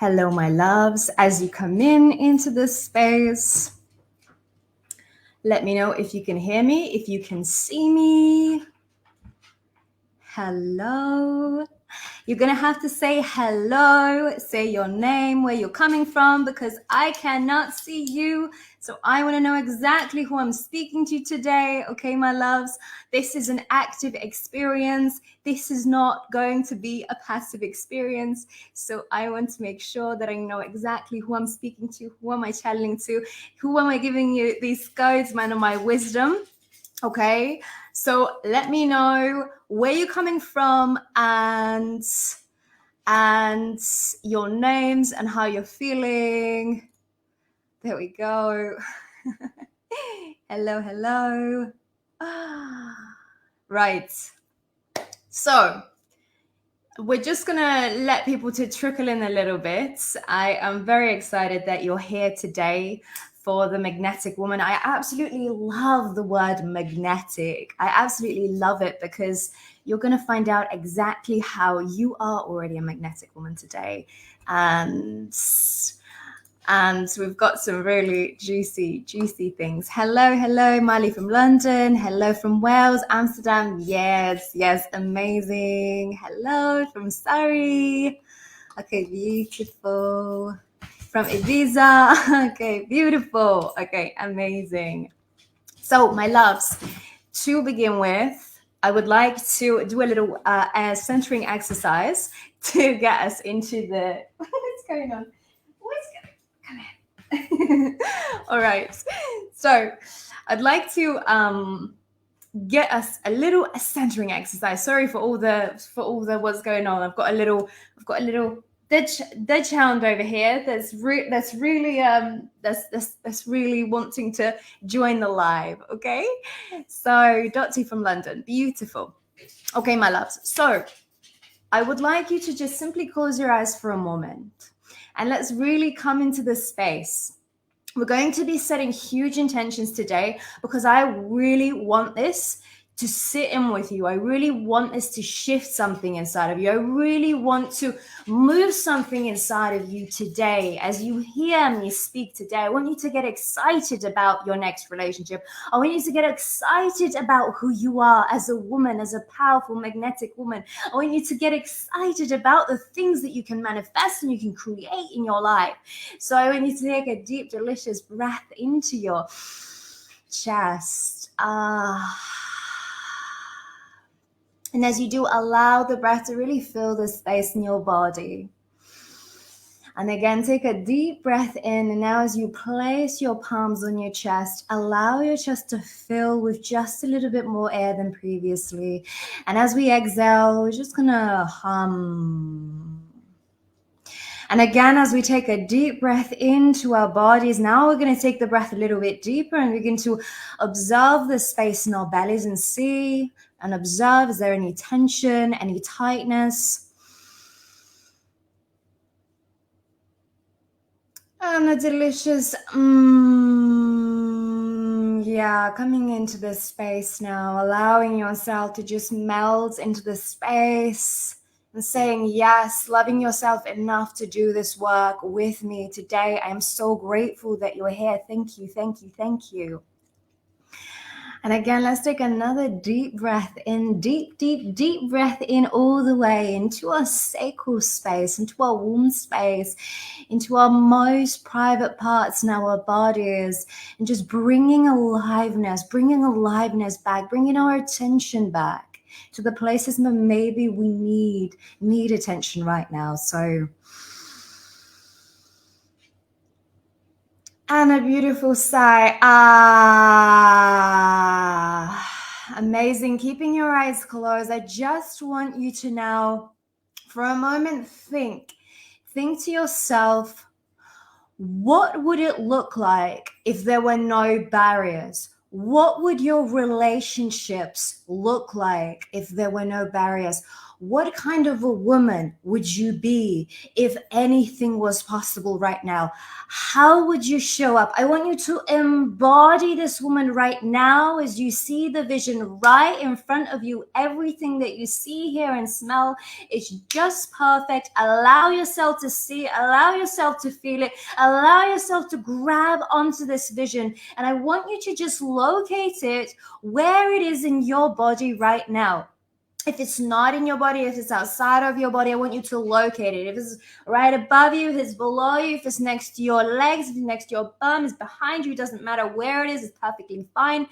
Hello, my loves. As you come into this space, let me know if you can hear me, if you can see me. Hello. You're going to have to say hello, say your name, where you're coming from, because I cannot see you. So I want to know exactly who I'm speaking to today. Okay, my loves, this is an active experience. This is not going to be a passive experience. So I want to make sure that I know exactly who I'm speaking to, who am I channeling to, who am I giving you these codes, man, of my wisdom. Okay, so let me know where you're coming from and your names and how you're feeling. There we go. Hello. Right. So we're just gonna let people to trickle in a little bit. I am very excited that you're here today for the magnetic woman. I absolutely love the word magnetic. I absolutely love it because you're going to find out exactly how you are already a magnetic woman today. And we've got some really juicy things. Hello, Miley from London. Hello from Wales, Amsterdam. Yes, amazing. Hello from Surrey. Okay, beautiful. From Ibiza. Okay, beautiful. Okay, amazing. So, my loves, to begin with, I would like to do a little centering exercise to get us into the... What's going on? Come here. All right. So, I'd like to get us a little centering exercise. Sorry for all the what's going on. I've got a little dead hound over here that's really wanting to join the live. Okay, so Dottie from London, beautiful. Okay, my loves, so I would like you to just simply close your eyes for a moment and let's really come into this space. We're going to be setting huge intentions today because I really want this to sit in with you. I really want this to shift something inside of you. I really want to move something inside of you today. As you hear me speak today, I want you to get excited about your next relationship. I want you to get excited about who you are as a woman, as a powerful, magnetic woman. I want you to get excited about the things that you can manifest and you can create in your life. So I want you to take a deep, delicious breath into your chest. And as you do, allow the breath to really fill the space in your body. And again, take a deep breath in. And now as you place your palms on your chest, allow your chest to fill with just a little bit more air than previously. And as we exhale, we're just going to hum. And again, as we take a deep breath into our bodies, now we're going to take the breath a little bit deeper and begin to observe the space in our bellies and see and observe, is there any tension, any tightness? And a delicious, coming into this space now, allowing yourself to just melt into the space and saying yes, loving yourself enough to do this work with me today. I am so grateful that you're here. Thank you. And again, let's take another deep breath in, deep breath in all the way into our sacral space, into our womb space, into our most private parts in our bodies, and just bringing aliveness back, bringing our attention back to the places that maybe we need attention right now. So, and a beautiful sigh. Amazing. Keeping your eyes closed. I just want you to now, for a moment, think to yourself, what would it look like if there were no barriers? What would your relationships look like if there were no barriers? what kind of a woman would you be if anything was possible right now? How would you show up? I want you to embody this woman right now as you see the vision right in front of you. Everything that you see, hear, and smell is just perfect. Allow yourself to see it, allow yourself to feel it, allow yourself to grab onto this vision. And I want you to just locate it where it is in your body right now. If it's not in your body, if it's outside of your body, I want you to locate it. If it's right above you, if it's below you, if it's next to your legs, if it's next to your bum, it's behind you, it doesn't matter where it is, it's perfectly fine.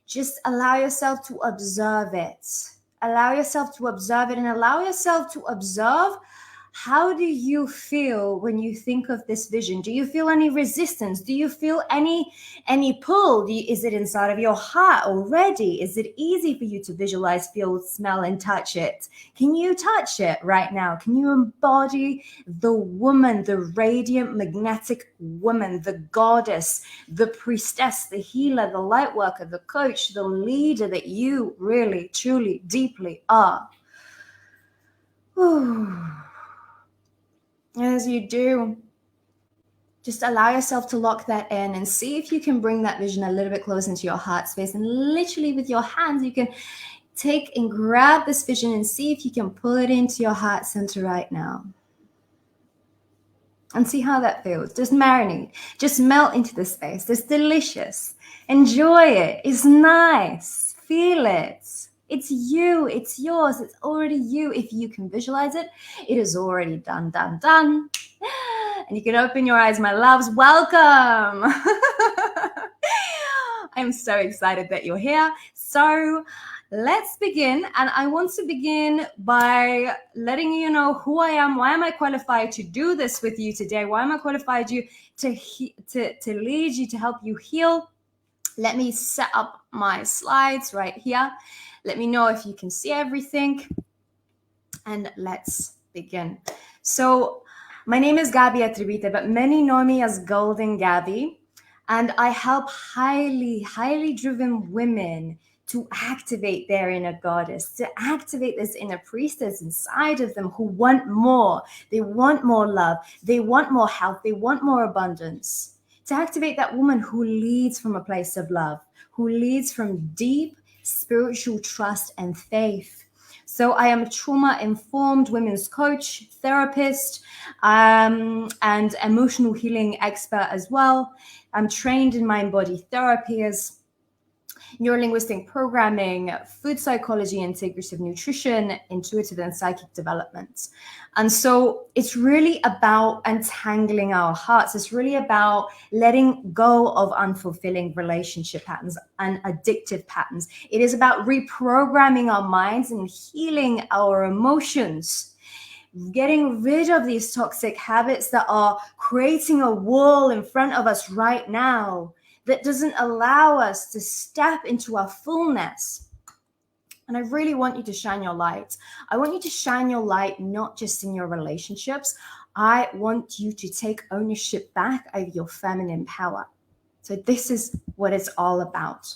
Just allow yourself to observe it. Allow yourself to observe it and allow yourself to observe, how do you feel when you think of this vision? Do you feel any resistance? Do you feel any pull? Is it inside of your heart already? Is it easy for you to visualize, feel, smell, and touch it? Can you touch it right now? Can you embody the woman, the radiant, magnetic woman, the goddess, the priestess, the healer, the light worker, the coach, the leader that you really, truly, deeply are? As you do, just allow yourself to lock that in and see if you can bring that vision a little bit closer into your heart space. And literally with your hands, you can take and grab this vision and see if you can pull it into your heart center right now. And see how that feels. Just marinate. Just melt into the space. It's delicious. Enjoy it. It's nice. Feel it. It's you. It's yours. It's already you. If you can visualize it, it is already done, done, done. And you can open your eyes, my loves. Welcome. I'm so excited that you're here. So let's begin. And I want to begin by letting you know who I am. Why am I qualified to do this with you today? Why am I qualified to lead you, to help you heal? Let me set up my slides right here. Let me know if you can see everything. And let's begin. So my name is Gabi Atribite, but many know me as Golden Gabi. And I help highly, highly driven women to activate their inner goddess, to activate this inner priestess inside of them who want more. They want more love. They want more health. They want more abundance. To activate that woman who leads from a place of love, who leads from deep spiritual trust and faith. So I am a trauma-informed women's coach, therapist, and emotional healing expert as well. I'm trained in mind-body therapy as neurolinguistic programming, food psychology, integrative nutrition, intuitive and psychic development. And so it's really about untangling our hearts. It's really about letting go of unfulfilling relationship patterns and addictive patterns. It is about reprogramming our minds and healing our emotions, getting rid of these toxic habits that are creating a wall in front of us right now that doesn't allow us to step into our fullness. And I really want you to shine your light. I want you to shine your light not just in your relationships. I want you to take ownership back over your feminine power. So this is what it's all about.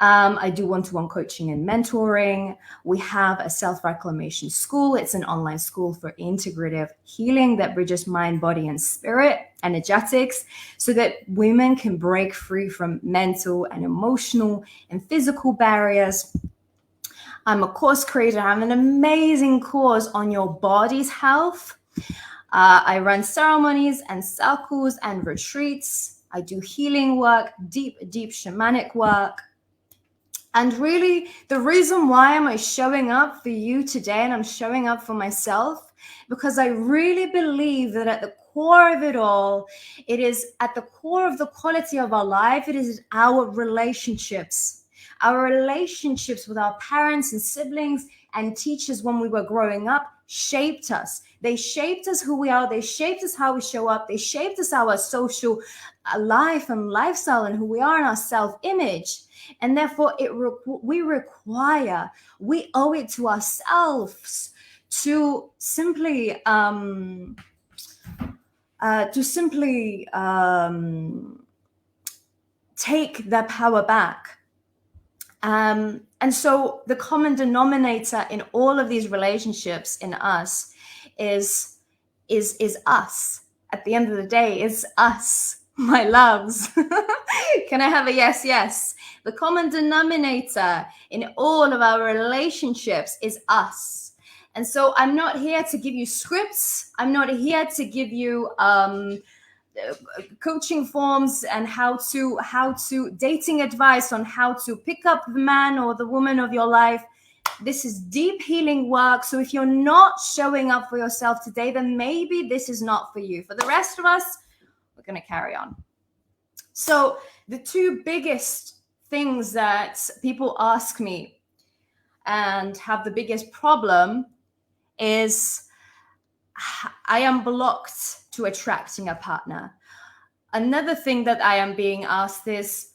I do one-to-one coaching and mentoring. We have a self-reclamation school. It's an online school for integrative healing that bridges mind, body, and spirit, energetics, so that women can break free from mental and emotional and physical barriers. I'm a course creator. I have an amazing course on your body's health. I run ceremonies and circles and retreats. I do healing work, deep shamanic work. And really, the reason why am I showing up for you today, and I'm showing up for myself, because I really believe that at the core of it all, it is at the core of the quality of our life, it is our relationships. Our relationships with our parents and siblings and teachers when we were growing up shaped us. They shaped us who we are. They shaped us how we show up. They shaped us our social life and lifestyle and who we are in our self-image. And therefore, we owe it to ourselves to simply take that power back And so the common denominator in all of these relationships in us is us. At the end of the day, it's us, my loves. Can I have a yes, yes? The common denominator in all of our relationships is us. And so I'm not here to give you scripts. I'm not here to give you coaching forms and how to dating advice on how to pick up the man or the woman of your life. This is deep healing work. So if you're not showing up for yourself today, then maybe this is not for you. For the rest of us, we're going to carry on. So the two biggest things that people ask me and have the biggest problem is I am blocked to attracting a partner. Another thing that I am being asked is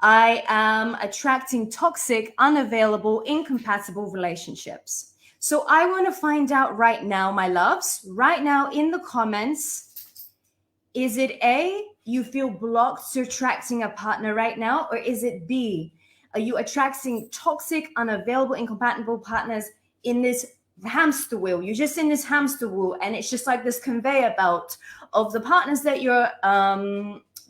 I am attracting toxic, unavailable, incompatible relationships. So I want to find out right now, my loves, right now in the comments, is it A, you feel blocked to attracting a partner right now? Or is it B, are you attracting toxic, unavailable, incompatible partners in this hamster wheel? You're just in this hamster wheel, and it's just like this conveyor belt of the partners that you're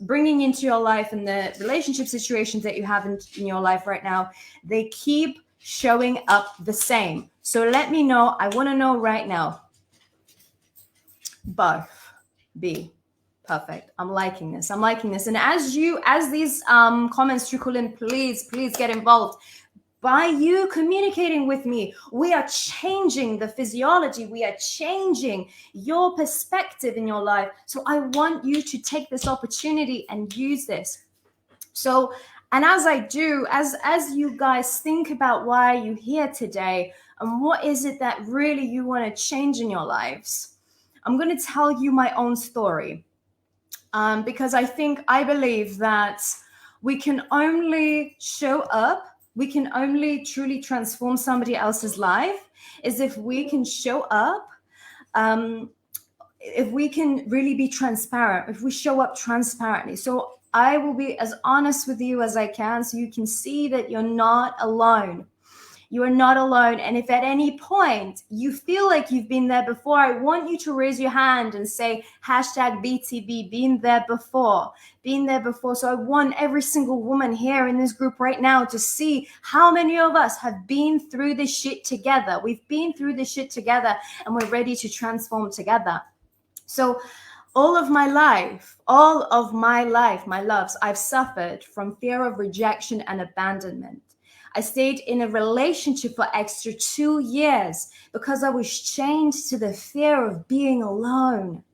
bringing into your life and the relationship situations that you have in your life right now. They keep showing up the same. So let me know. I want to know right now. Both. B. Perfect. I'm liking this. I'm liking this. And as these comments trickle in, please get involved. By you communicating with me, we are changing the physiology. We are changing your perspective in your life. So I want you to take this opportunity and use this. So, and as I do, as you guys think about why you're here today and what is it that really you want to change in your lives, I'm going to tell you my own story. Because I believe that we can only show up, we can only truly transform somebody else's life is if we can show up, if we can really be transparent, if we show up transparently. So I will be as honest with you as I can so you can see that you're not alone. You are not alone. And if at any point you feel like you've been there before, I want you to raise your hand and say #BTB, been there before. So I want every single woman here in this group right now to see how many of us have been through this shit together. We've been through this shit together and we're ready to transform together. So all of my life, my loves, I've suffered from fear of rejection and abandonment. I stayed in a relationship for extra 2 years because I was chained to the fear of being alone.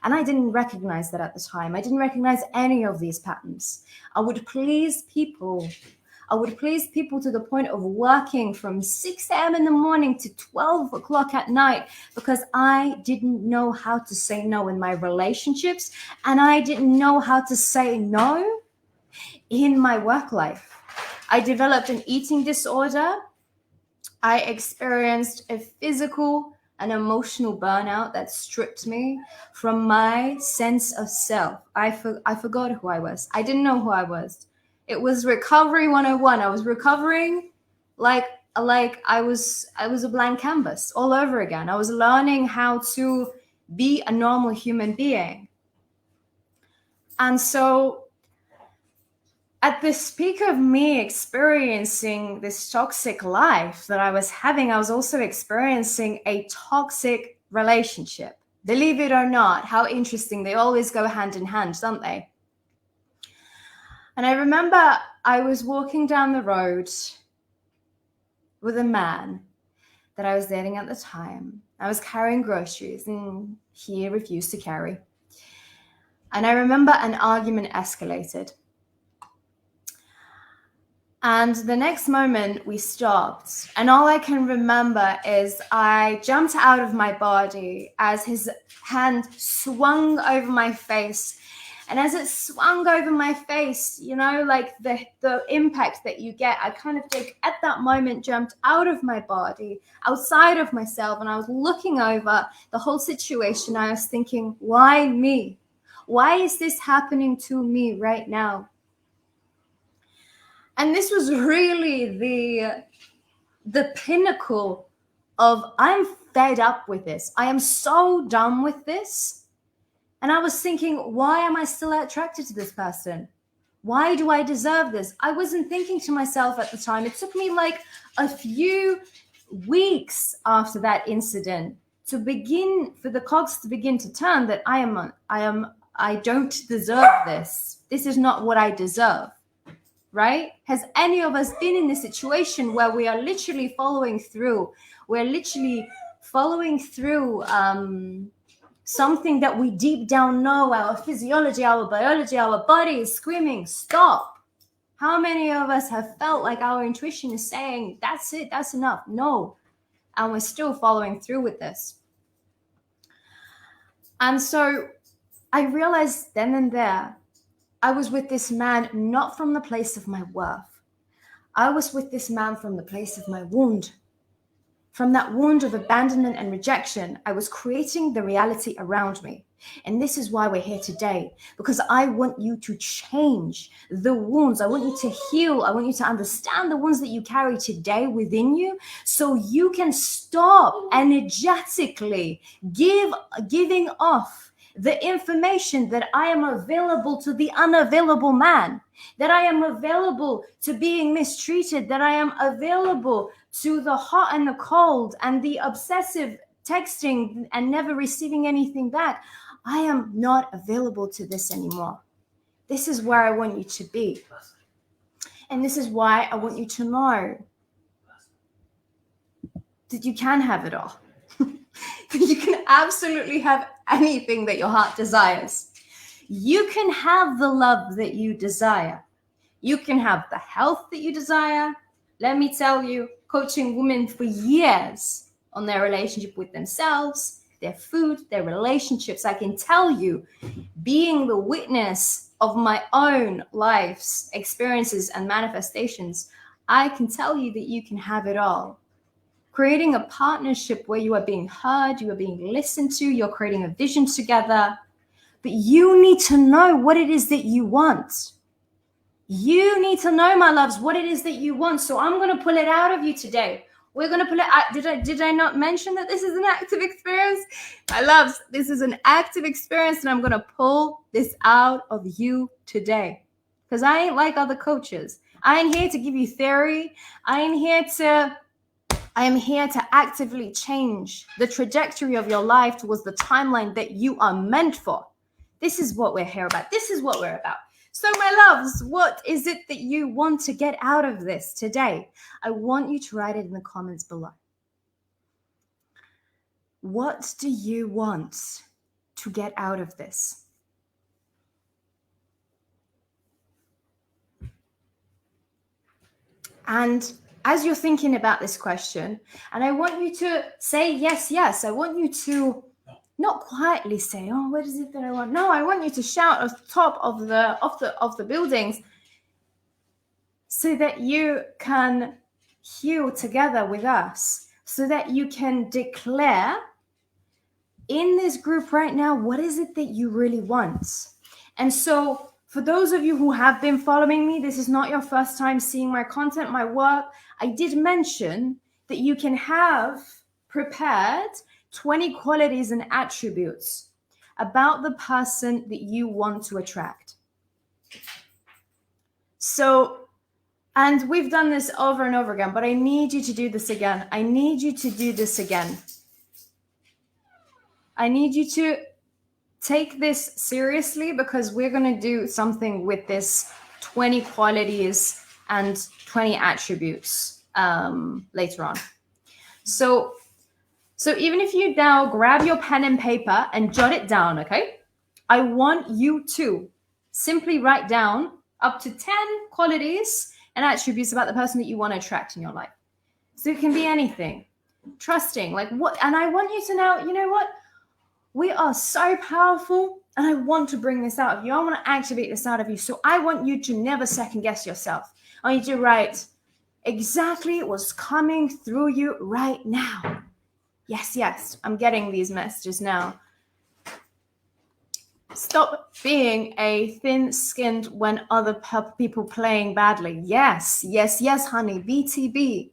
And I didn't recognize that at the time. I didn't recognize any of these patterns. I would please people to the point of working from 6 a.m. in the morning to 12 o'clock at night because I didn't know how to say no in my relationships, and I didn't know how to say no in my work life. I developed an eating disorder. I experienced a physical and emotional burnout that stripped me from my sense of self. I forgot who I was. I didn't know who I was. It was recovery 101. I was recovering like I was a blank canvas all over again. I was learning how to be a normal human being. And so at the peak of me experiencing this toxic life that I was having, I was also experiencing a toxic relationship. Believe it or not, how interesting. They always go hand in hand, don't they? And I remember I was walking down the road with a man that I was dating at the time. I was carrying groceries and he refused to carry. And I remember an argument escalated. And the next moment we stopped, and all I can remember is I jumped out of my body as his hand swung over my face. And as it swung over my face, you know, like the impact that you get, I kind of at that moment jumped out of my body, outside of myself, and I was looking over the whole situation. I was thinking, why me? Why is this happening to me right now? And this was really the pinnacle of, I'm fed up with this. I am so done with this. And I was thinking, why am I still attracted to this person? Why do I deserve this? I wasn't thinking to myself at the time. It took me like a few weeks after that incident for the cogs to begin to turn, that I don't deserve this. This is not what I deserve. Right? Has any of us been in a situation where we are literally following through? We're literally following through something that we deep down know, our physiology, our biology, our body is screaming, stop. How many of us have felt like our intuition is saying, that's it, that's enough? No. And we're still following through with this. And so I realized then and there, I was with this man not from the place of my worth. I was with this man from the place of my wound. From that wound of abandonment and rejection, I was creating the reality around me. And this is why we're here today, because I want you to change the wounds. I want you to heal. I want you to understand the wounds that you carry today within you, so you can stop energetically giving off the information that I am available to the unavailable man, that I am available to being mistreated, that I am available to the hot and the cold and the obsessive texting and never receiving anything back. I am not available to this anymore. This is where I want you to be. And this is why I want you to know that you can have it all. You can absolutely have anything that your heart desires. You can have the love that you desire. You can have the health that you desire. Let me tell you, coaching women for years on their relationship with themselves, their food, their relationships, I can tell you, being the witness of my own life's experiences and manifestations, I can tell you that you can have it all. Creating a partnership where you are being heard, you are being listened to, you're creating a vision together. But you need to know what it is that you want. You need to know, my loves, what it is that you want. So I'm going to pull it out of you today. We're going to pull it out. Did I not mention that this is an active experience? My loves, this is an active experience, and I'm going to pull this out of you today. Because I ain't like other coaches. I ain't here to give you theory. I am here to actively change the trajectory of your life towards the timeline that you are meant for. This is what we're here about. This is what we're about. So my loves, what is it that you want to get out of this today? I want you to write it in the comments below. What do you want to get out of this? And as you're thinking about this question, and I want you to say yes, yes. I want you to not quietly say, "Oh, what is it that I want?" No, I want you to shout at the top of the buildings, so that you can heal together with us, so that you can declare in this group right now, what is it that you really want? And so for those of you who have been following me, this is not your first time seeing my content, my work. I did mention that you can have prepared 20 qualities and attributes about the person that you want to attract. So, and we've done this over and over again, but I need you to do this again. I need you to do this again. I need you to take this seriously, because we're going to do something with this 20 qualities and 20 attributes later on. So even if you now grab your pen and paper and jot it down, okay? I want you to simply write down up to 10 qualities and attributes about the person that you want to attract in your life. So it can be anything. Trusting, like what? And I want you to know, you know what? We are so powerful, and I want to bring this out of you. I want to activate this out of you. So I want you to never second guess yourself. I want you to write exactly what's coming through you right now. Yes, yes, I'm getting these messages now. Stop being a thin-skinned when other people playing badly. Yes, yes, yes, honey. BTB.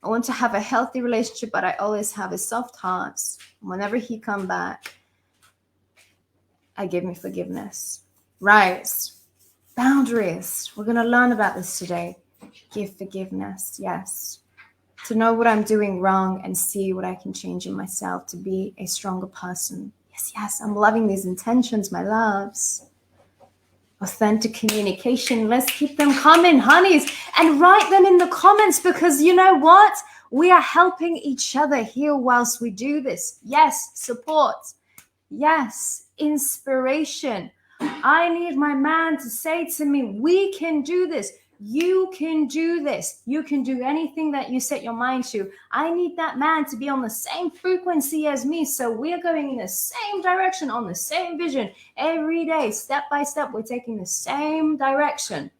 I want to have a healthy relationship, but I always have a soft heart. Whenever he come back, I give me forgiveness. Right. Boundaries. We're going to learn about this today. Give forgiveness. Yes. To know what I'm doing wrong and see what I can change in myself to be a stronger person. Yes, yes. I'm loving these intentions, my loves. Authentic communication. Let's keep them coming, honeys, and write them in the comments, because you know what? We are helping each other heal whilst we do this. Yes, support. Yes, inspiration. I need my man to say to me, we can do this. You can do this. You can do anything that you set your mind to. I need that man to be on the same frequency as me. So we're going in the same direction, on the same vision every day, step by step. We're taking the same direction.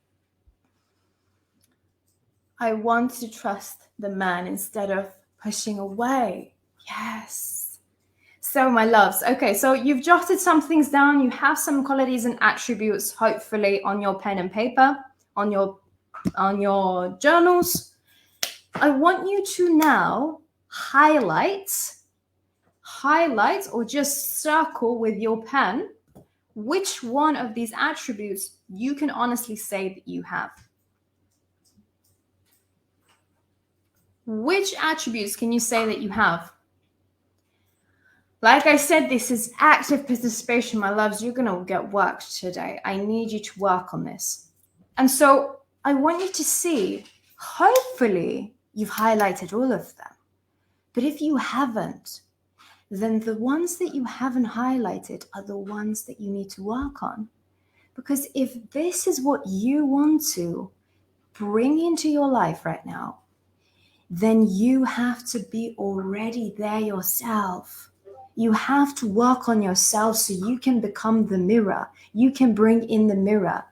I want to trust the man instead of pushing away. Yes. So my loves, okay, so you've jotted some things down. You have some qualities and attributes, hopefully, on your pen and paper, on your journals. I want you to now highlight or just circle with your pen which one of these attributes you can honestly say that you have. Which attributes can you say that you have? Like I said, this is active participation, my loves. You're going to get worked today. I need you to work on this. And so I want you to see, hopefully you've highlighted all of them. But if you haven't, then the ones that you haven't highlighted are the ones that you need to work on. Because if this is what you want to bring into your life right now, then you have to be already there yourself. You have to work on yourself so you can become the mirror. You can bring in the mirror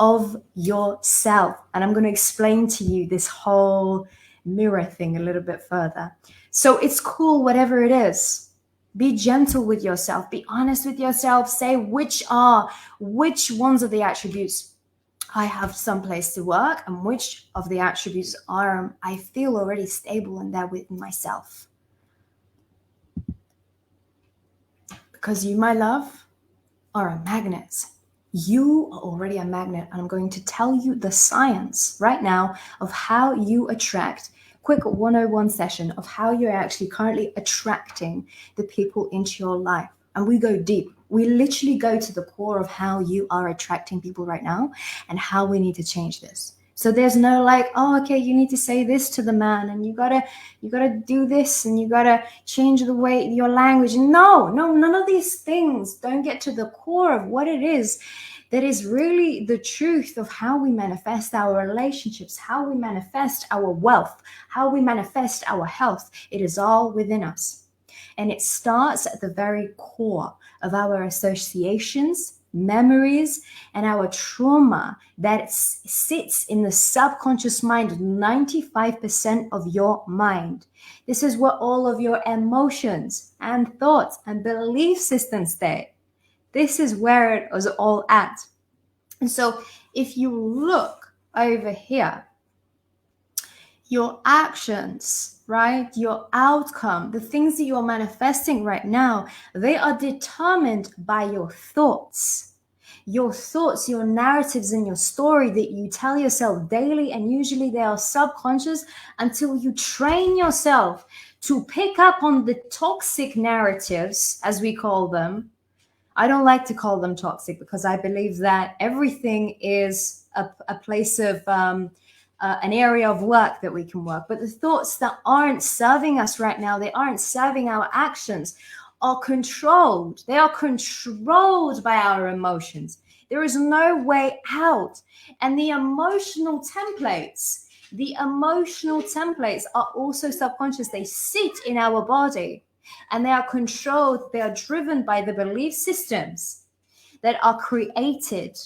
of yourself. And I'm going to explain to you this whole mirror thing a little bit further. So it's cool, whatever it is. Be gentle with yourself. Be honest with yourself. Say which ones are the attributes I have some place to work, and which of the attributes are I feel already stable and there within myself. Because you, my love, are a magnet. You are already a magnet, and I'm going to tell you the science right now of how you attract. Quick 101 session of how you're actually currently attracting the people into your life. And we go deep. We literally go to the core of how you are attracting people right now and how we need to change this. So there's no like, oh, okay, you need to say this to the man and you gotta do this and you gotta change the way your language. No, none of these things don't get to the core of what it is that is really the truth of how we manifest our relationships, how we manifest our wealth, how we manifest our health. It is all within us. And it starts at the very core of our associations, memories, and our trauma that sits in the subconscious mind, 95% of your mind. This is where all of your emotions and thoughts and belief systems stay. This is where it is all at. And so if you look over here, your actions, right? Your outcome, the things that you're manifesting right now, they are determined by your thoughts. Your thoughts, your narratives, and your story that you tell yourself daily, and usually they are subconscious until you train yourself to pick up on the toxic narratives, as we call them. I don't like to call them toxic because I believe that everything is a place of an area of work that we can work. But the thoughts that aren't serving us right now, they aren't serving our actions, are controlled. They are controlled by our emotions. There is no way out. And the emotional templates are also subconscious. They sit in our body and they are controlled. They are driven by the belief systems that are created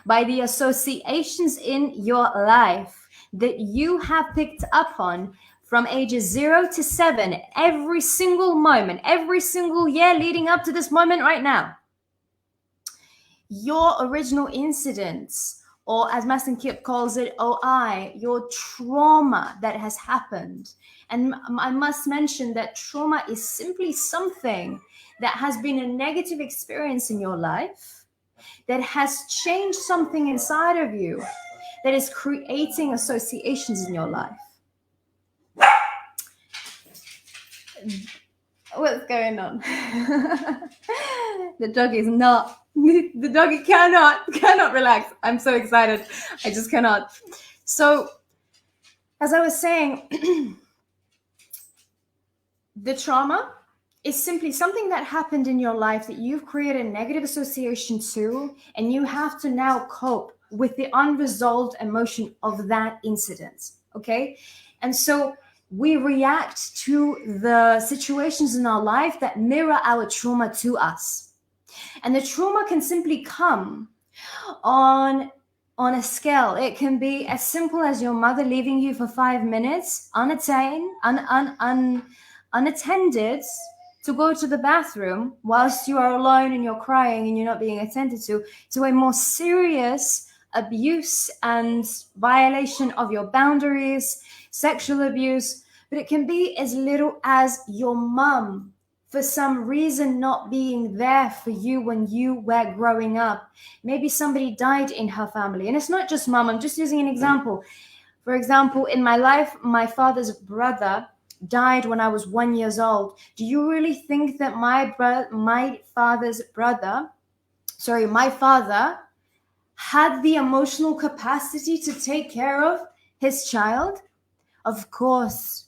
by the associations in your life that you have picked up on from ages 0 to 7, every single moment, every single year leading up to this moment right now. your original incidents, or as Mastin Kip calls it, OI, your trauma that has happened. And I must mention that trauma is simply something that has been a negative experience in your life, that has changed something inside of you, that is creating associations in your life. What's going on? The dog is not, the doggy cannot relax. I'm so excited. I just cannot. So, as I was saying, the trauma is simply something that happened in your life that you've created a negative association to, and you have to now cope with the unresolved emotion of that incident. Okay? And so we react to the situations in our life that mirror our trauma to us. And the trauma can simply come on a scale. It can be as simple as your mother leaving you for 5 minutes, unattended, to go to the bathroom whilst you are alone and you're crying and you're not being attended to a more serious abuse and violation of your boundaries, sexual abuse. But it can be as little as your mum, for some reason, not being there for you when you were growing up. Maybe somebody died in her family. And it's not just mum, I'm just using an example. For example, in my life, my father's brother died when I was 1 year old. Do you really think that my father had the emotional capacity to take care of his child? Of course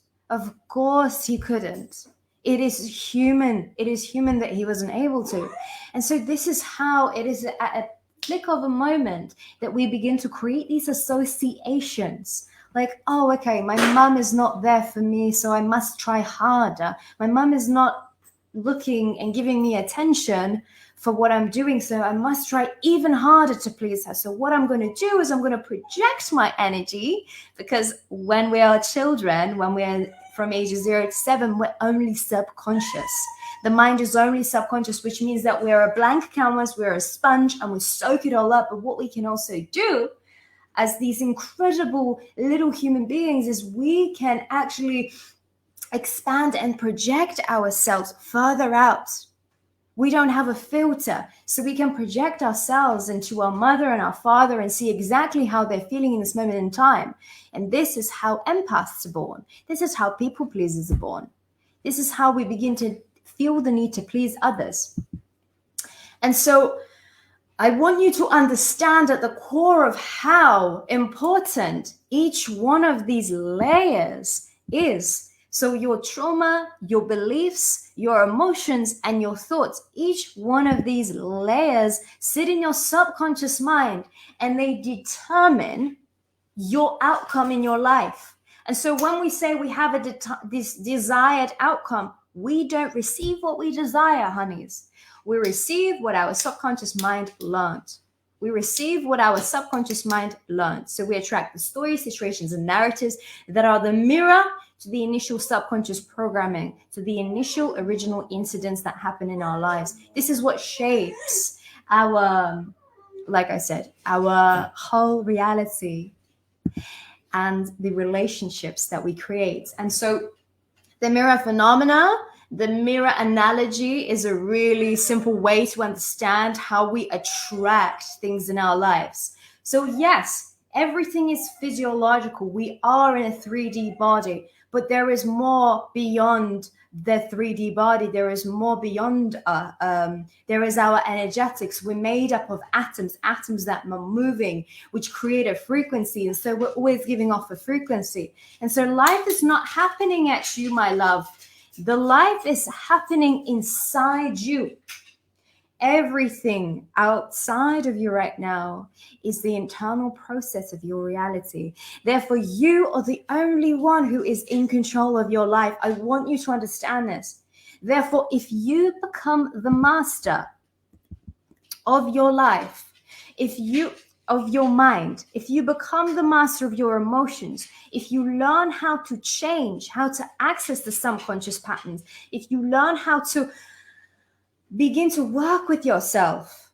he couldn't. It is human that he wasn't able to. And so this is how it is at a click of a moment that we begin to create these associations. Like, oh, okay, my mum is not there for me, so I must try harder. My mum is not looking and giving me attention for what I'm doing, so I must try even harder to please her. So what I'm going to do is I'm going to project my energy, because when we are children, when we're from ages 0 to 7, we're only subconscious. The mind is only subconscious, which means that we're a blank canvas, we're a sponge, and we soak it all up. But what we can also do as these incredible little human beings is we can actually expand and project ourselves further out. We don't have a filter, so we can project ourselves into our mother and our father and see exactly how they're feeling in this moment in time. And this is how empaths are born. This is how people pleasers are born. This is how we begin to feel the need to please others. And so I want you to understand at the core of how important each one of these layers is. So your trauma, your beliefs, your emotions, and your thoughts, each one of these layers sit in your subconscious mind, and they determine your outcome in your life. And so when we say we have this desired outcome, we don't receive what we desire, honeys. We receive what our subconscious mind learned. We receive what our subconscious mind learned. So we attract the stories, situations, and narratives that are the mirror to the initial subconscious programming, to the initial original incidents that happen in our lives. This is what shapes our, like I said, our whole reality and the relationships that we create. And so the mirror phenomena, the mirror analogy, is a really simple way to understand how we attract things in our lives. So yes, everything is physiological. We are in a 3D body, but there is more beyond the 3D body. There is more beyond, there is our energetics. We're made up of atoms that are moving, which create a frequency. And so we're always giving off a frequency. And so life is not happening at you, my love. The life is happening inside you. Everything outside of you right now is the internal process of your reality. Therefore, you are the only one who is in control of your life. I want you to understand this. Therefore, if you become the master of your life, of your mind, if you become the master of your emotions, if you learn how to change, how to access the subconscious patterns, if you learn how to begin to work with yourself,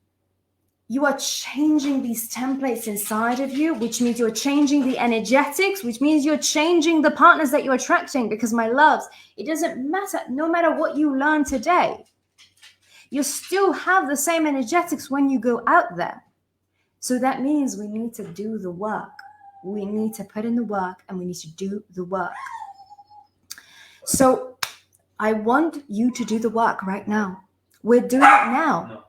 you are changing these templates inside of you, which means you're changing the energetics, which means you're changing the partners that you're attracting. Because my loves, it doesn't matter, no matter what you learn today, you still have the same energetics when you go out there. So that means we need to do the work. We need to put in the work, and we need to do the work. So I want you to do the work right now. We're doing it now. No.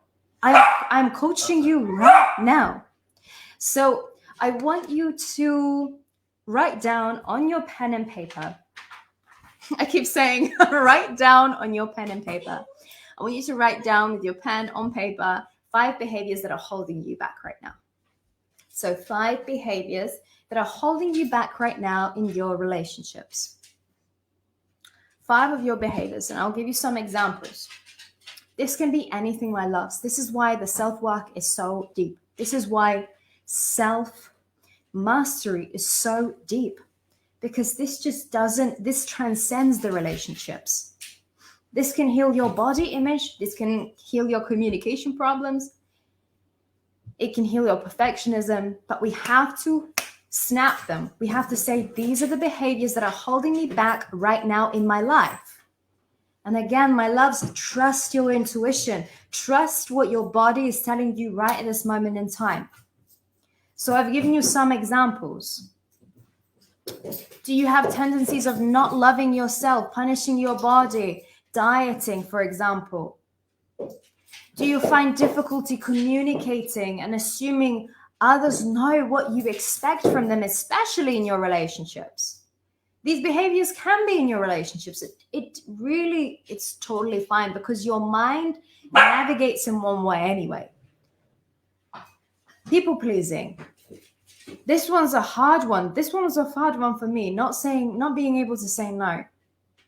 I'm coaching you right now. So I want you to write down on your pen and paper. I keep saying write down on your pen and paper. I want you to write down with your pen on paper 5 behaviors that are holding you back right now. So 5 behaviors that are holding you back right now in your relationships. 5 of your behaviors, and I'll give you some examples. This can be anything, my loves. This is why the self-work is so deep. This is why self-mastery is so deep, because this transcends the relationships. This can heal your body image. This can heal your communication problems. It can heal your perfectionism, but we have to snap them. We have to say, these are the behaviors that are holding me back right now in my life. And again, my loves, trust your intuition. Trust what your body is telling you right at this moment in time. So I've given you some examples. Do you have tendencies of not loving yourself, punishing your body, dieting, for example? Do you find difficulty communicating and assuming others know what you expect from them, especially in your relationships? These behaviors can be in your relationships. It's totally fine, because your mind navigates in one way anyway. People pleasing. This one's a hard one. This one was a hard one for me. Not being able to say no,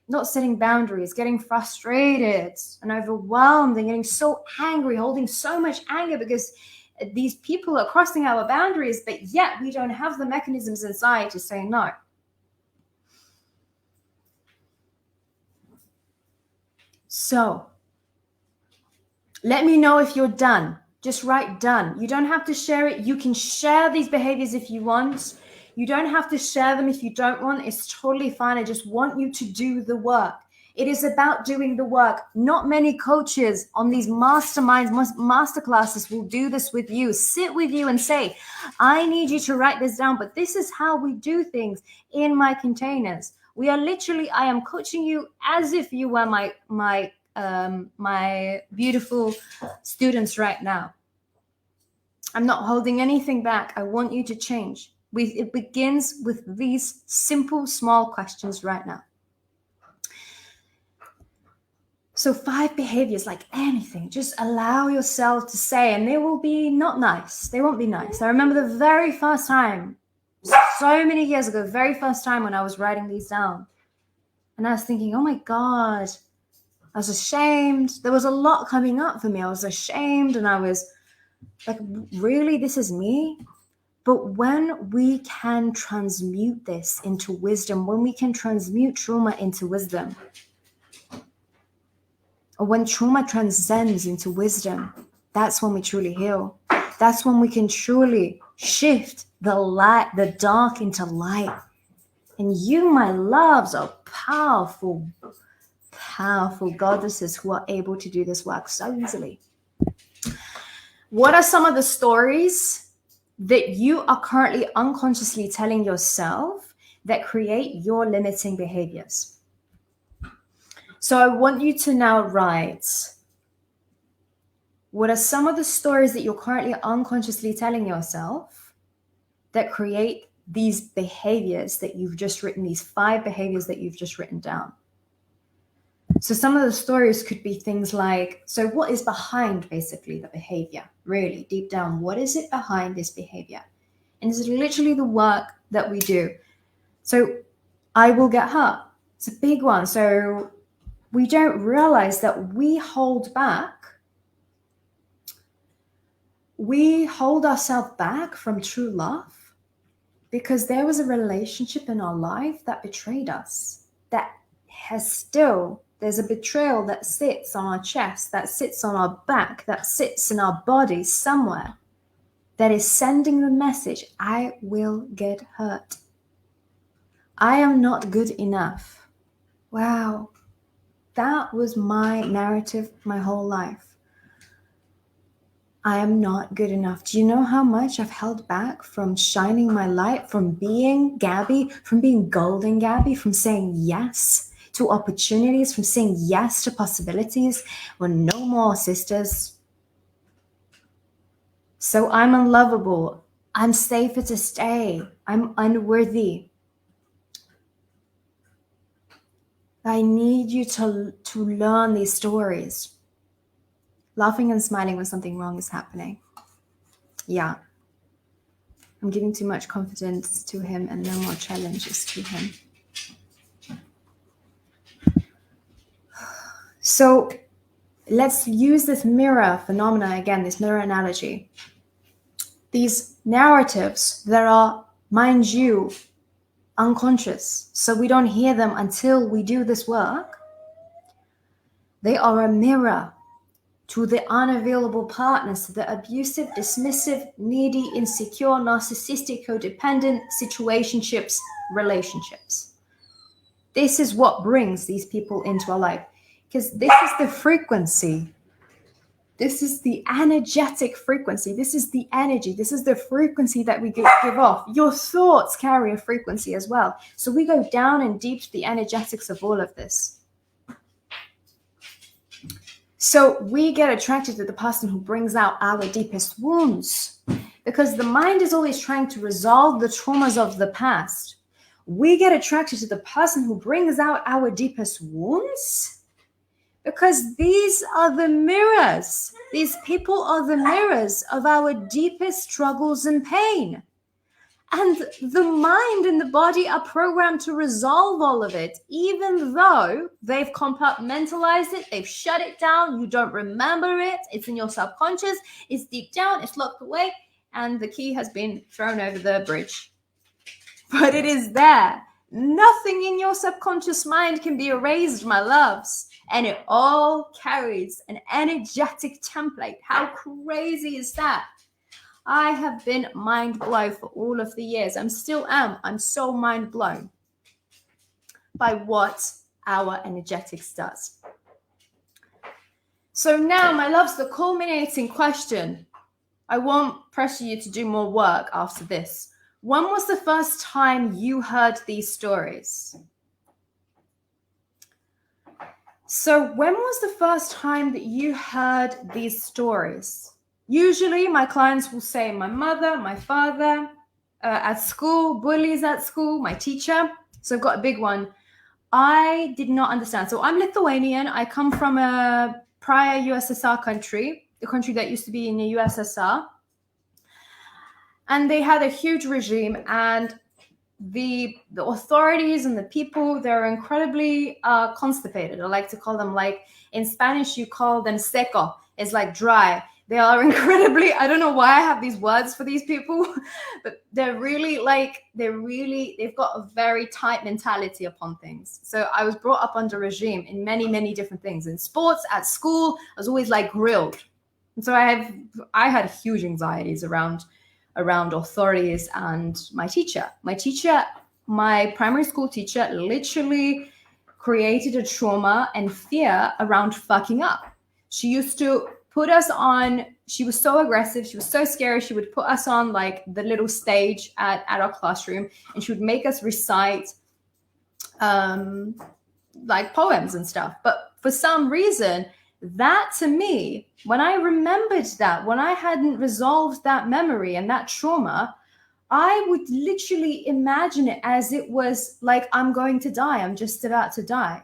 not setting boundaries, getting frustrated and overwhelmed and getting so angry, holding so much anger because these people are crossing our boundaries, but yet we don't have the mechanisms inside to say no. So let me know if you're done. Just write done. You don't have to share it. You can share these behaviors if you want. You don't have to share them if you don't want. It's totally fine. I just want you to do the work. It is about doing the work. Not many coaches on these masterminds, masterclasses will do this with you. Sit with you and say, I need you to write this down, but this is how we do things in my containers. I am coaching you as if you were my beautiful students right now. I'm not holding anything back. I want you to change. It begins with these simple, small questions right now. So 5 behaviors, like anything, just allow yourself to say, and they will be not nice. They won't be nice. I remember the very first time, so many years ago, very first time when I was writing these down. And I was thinking, oh my God, I was ashamed. There was a lot coming up for me. I was ashamed, and I was like, really, this is me? But when we can transmute this into wisdom, when we can transmute trauma into wisdom, or when trauma transcends into wisdom, that's when we truly heal. That's when we can truly shift the dark into light. And you, my loves, are powerful, powerful goddesses who are able to do this work so easily. What are some of the stories that you are currently unconsciously telling yourself that create your limiting behaviors? So I want you to now write, what are some of the stories that you're currently unconsciously telling yourself that create these behaviors that you've just written, these 5 behaviors that you've just written down? So some of the stories could be things like, so what is behind basically the behavior? Really deep down, what is it behind this behavior? And this is literally the work that we do. So I will get hurt. It's a big one. So we don't realize that we hold ourselves back from true love because there was a relationship in our life that betrayed us, there's a betrayal that sits on our chest, that sits on our back, that sits in our body somewhere. that is sending the message, I will get hurt. I am not good enough. Wow. That was my narrative my whole life. I am not good enough. Do you know how much I've held back from shining my light, from being Gabi, from being golden Gabi, from saying yes to opportunities, from saying yes to possibilities? Well, no more, sisters. So I'm unlovable. I'm safer to stay. I'm unworthy. I need you to learn these stories. Laughing and smiling when something wrong is happening. Yeah. I'm giving too much confidence to him and no more challenges to him. So let's use this mirror phenomena again, this mirror analogy. These narratives that are, mind you, unconscious, so we don't hear them until we do this work. They are a mirror to the unavailable partners, to the abusive, dismissive, needy, insecure, narcissistic, codependent situationships, relationships. This is what brings these people into our life, because this is the frequency. This is the energetic frequency. This is the energy. This is the frequency that we give off. Your thoughts carry a frequency as well. So we go down and deep to the energetics of all of this. So we get attracted to the person who brings out our deepest wounds, because the mind is always trying to resolve the traumas of the past. We get attracted to the person who brings out our deepest wounds, because these are the mirrors. These people are the mirrors of our deepest struggles and pain. And the mind and the body are programmed to resolve all of it, even though they've compartmentalized it, they've shut it down, you don't remember it, it's in your subconscious, it's deep down, it's locked away, and the key has been thrown over the bridge. But it is there. Nothing in your subconscious mind can be erased, my loves. And it all carries an energetic template. How crazy is that? I have been mind blown for all of the years. I still am. I'm so mind blown by what our energetics does. So now, my loves, the culminating question. I won't pressure you to do more work after this. When was the first time you heard these stories? So when was the first time that you heard these stories? Usually my clients will say my mother, my father, at school, bullies at school, my teacher. So I've got a big one. I did not understand. So I'm Lithuanian. I come from a prior USSR country, the country that used to be in the USSR. And they had a huge regime, and the authorities and the people, they're incredibly constipated. I like to call them, like in Spanish, you call them seco. It's like dry. They are incredibly, I don't know why I have these words for these people, but they've got a very tight mentality upon things. So I was brought up under regime in many, many different things. In sports, at school, I was always like grilled. And so I had huge anxieties around authorities and my teacher. My primary school teacher literally created a trauma and fear around fucking up. She used to put us on, she was so aggressive, she was so scary, she would put us on like the little stage at our classroom, and she would make us recite like poems and stuff. But for some reason, that to me, when I remembered that, when I hadn't resolved that memory and that trauma, I would literally imagine it as it was like, I'm going to die, I'm just about to die.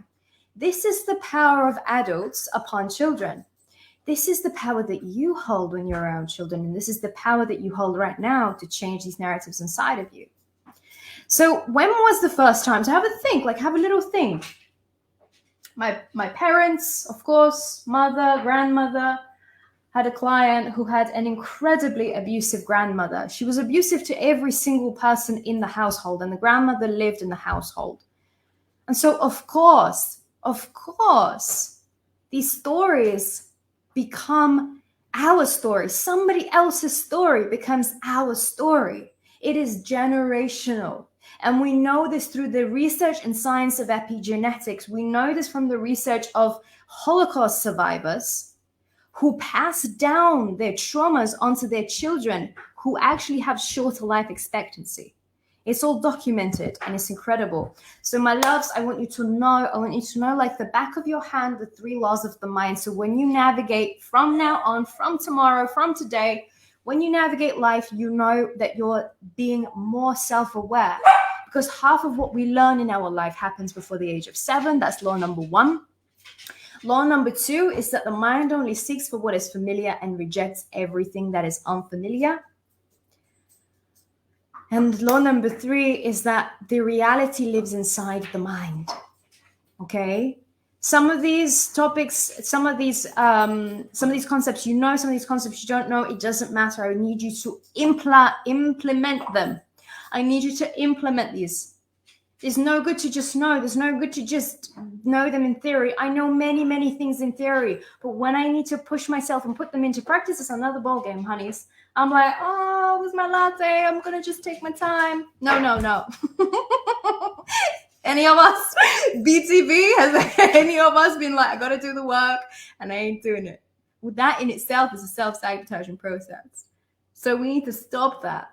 This is the power of adults upon children. This is the power that you hold when you're around children, and this is the power that you hold right now to change these narratives inside of you. So when was the first time? So have a little think. My parents, of course, mother, grandmother, had a client who had an incredibly abusive grandmother. She was abusive to every single person in the household, and the grandmother lived in the household. And so, of course, these stories become our story. Somebody else's story becomes our story. It is generational. And we know this through the research and science of epigenetics. We know this from the research of Holocaust survivors who pass down their traumas onto their children who actually have shorter life expectancy. It's all documented and it's incredible. So my loves, I want you to know like the back of your hand, the 3 laws of the mind. So when you navigate from now on, from tomorrow, from today, when you navigate life, you know that you're being more self-aware, because half of what we learn in our life happens before the age of 7. That's law number 1. Law number 2 is that the mind only seeks for what is familiar and rejects everything that is unfamiliar. And law number 3 is that the reality lives inside the mind. Okay? Some of these topics, some of these concepts you know, some of these concepts you don't know, it doesn't matter. I need you to implement them. I need you to implement these. It's no good to just know. There's no good to just know them in theory. I know many, many things in theory, but when I need to push myself and put them into practice, it's another ballgame, honeys. I'm like, oh, this is my latte. I'm going to just take my time. No. Any of us, BTB, has any of us been like, I got to do the work and I ain't doing it? Well, that in itself is a self-sabotaging process. So we need to stop that.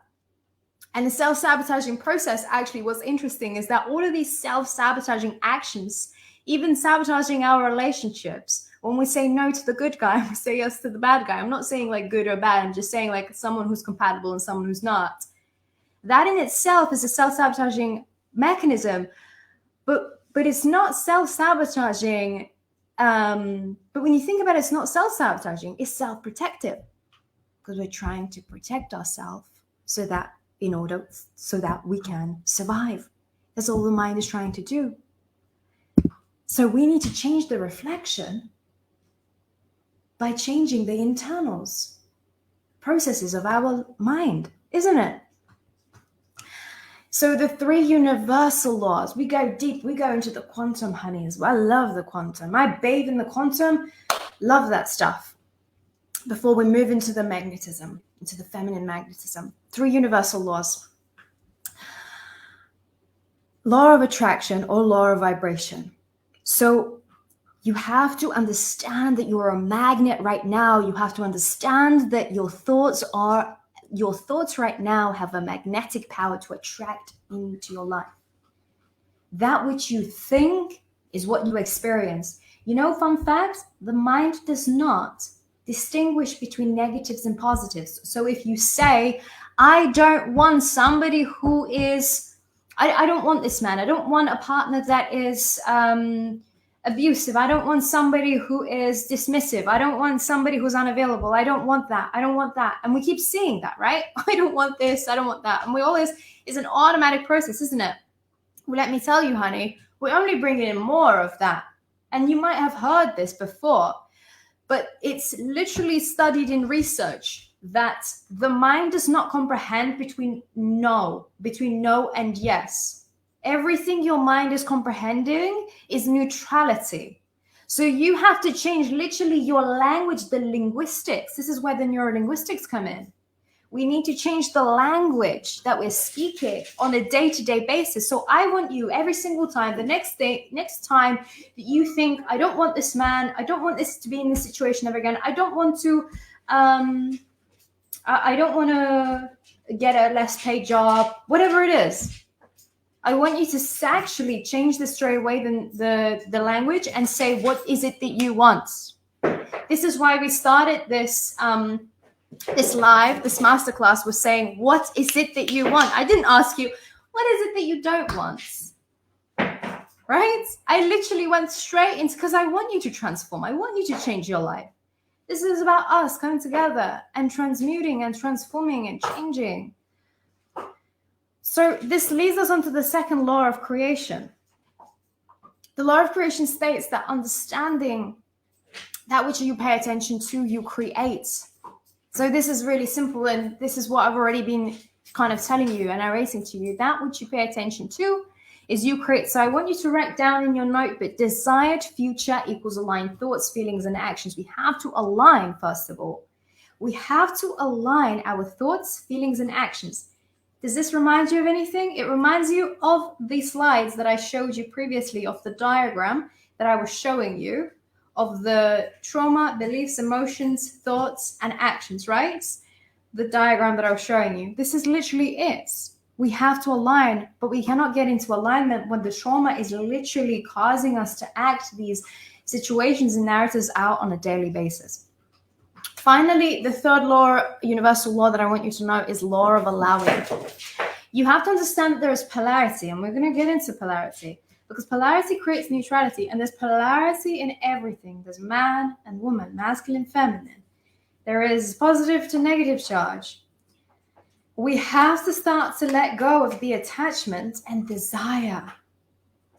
And the self-sabotaging process, actually, what's interesting is that all of these self-sabotaging actions, even sabotaging our relationships, when we say no to the good guy, we say yes to the bad guy. I'm not saying like good or bad. I'm just saying like someone who's compatible and someone who's not. That in itself is a self-sabotaging mechanism, but it's not self-sabotaging. But when you think about it, it's not self-sabotaging. It's self-protective, because we're trying to protect ourselves so that we can survive. That's all the mind is trying to do. So we need to change the reflection by changing the internals processes of our mind, isn't it? So the 3 universal laws, we go deep, we go into the quantum, honey, as well. I love the quantum. I bathe in the quantum, love that stuff. Before we move into the magnetism, into the feminine magnetism, 3 universal laws. Law of attraction or law of vibration. So you have to understand that you're a magnet right now. You have to understand that your thoughts right now have a magnetic power to attract into your life. That which you think is what you experience. You know, fun fact, the mind does not distinguish between negatives and positives. So if you say, I don't want somebody who is, I don't want this man. I don't want a partner that is abusive. I don't want somebody who is dismissive. I don't want somebody who's unavailable. I don't want that. I don't want that. And we keep seeing that, right? I don't want this. I don't want that. And we always, it's an automatic process, isn't it? Well, let me tell you, honey, we're only bringing in more of that. And you might have heard this before, but it's literally studied in research that the mind does not comprehend between no and yes. Everything your mind is comprehending is neutrality. So you have to change literally your language, the linguistics. This is where the neurolinguistics come in. We need to change the language that we're speaking on a day-to-day basis. So I want you every single time, the next time that you think, I don't want this man, I don't want this to be in this situation ever again. I don't want to get a less paid job, whatever it is. I want you to actually change the straight away the language and say, what is it that you want? This is why we started this masterclass was saying, what is it that you want? I didn't ask you, what is it that you don't want? Right? I literally went straight into, because I want you to transform. I want you to change your life. This is about us coming together and transmuting and transforming and changing. So this leads us on to the second law of creation. The law of creation states that understanding that which you pay attention to, you create. So this is really simple, and this is what I've already been kind of telling you and narrating to you. That which you pay attention to is you create. So I want you to write down in your notebook, desired future equals aligned thoughts, feelings, and actions. We have to align, first of all. We have to align our thoughts, feelings, and actions. Does this remind you of anything? It reminds you of the slides that I showed you previously, of the diagram that I was showing you, of the trauma, beliefs, emotions, thoughts, and actions, right? The diagram that I was showing you. This is literally it. We have to align, but we cannot get into alignment when the trauma is literally causing us to act these situations and narratives out on a daily basis. Finally, the third law, universal law that I want you to know, is law of allowing. You have to understand that there is polarity, and we're going to get into polarity, because polarity creates neutrality, and there's polarity in everything. There's man and woman, masculine, feminine. There is positive to negative charge. We have to start to let go of the attachment and desire.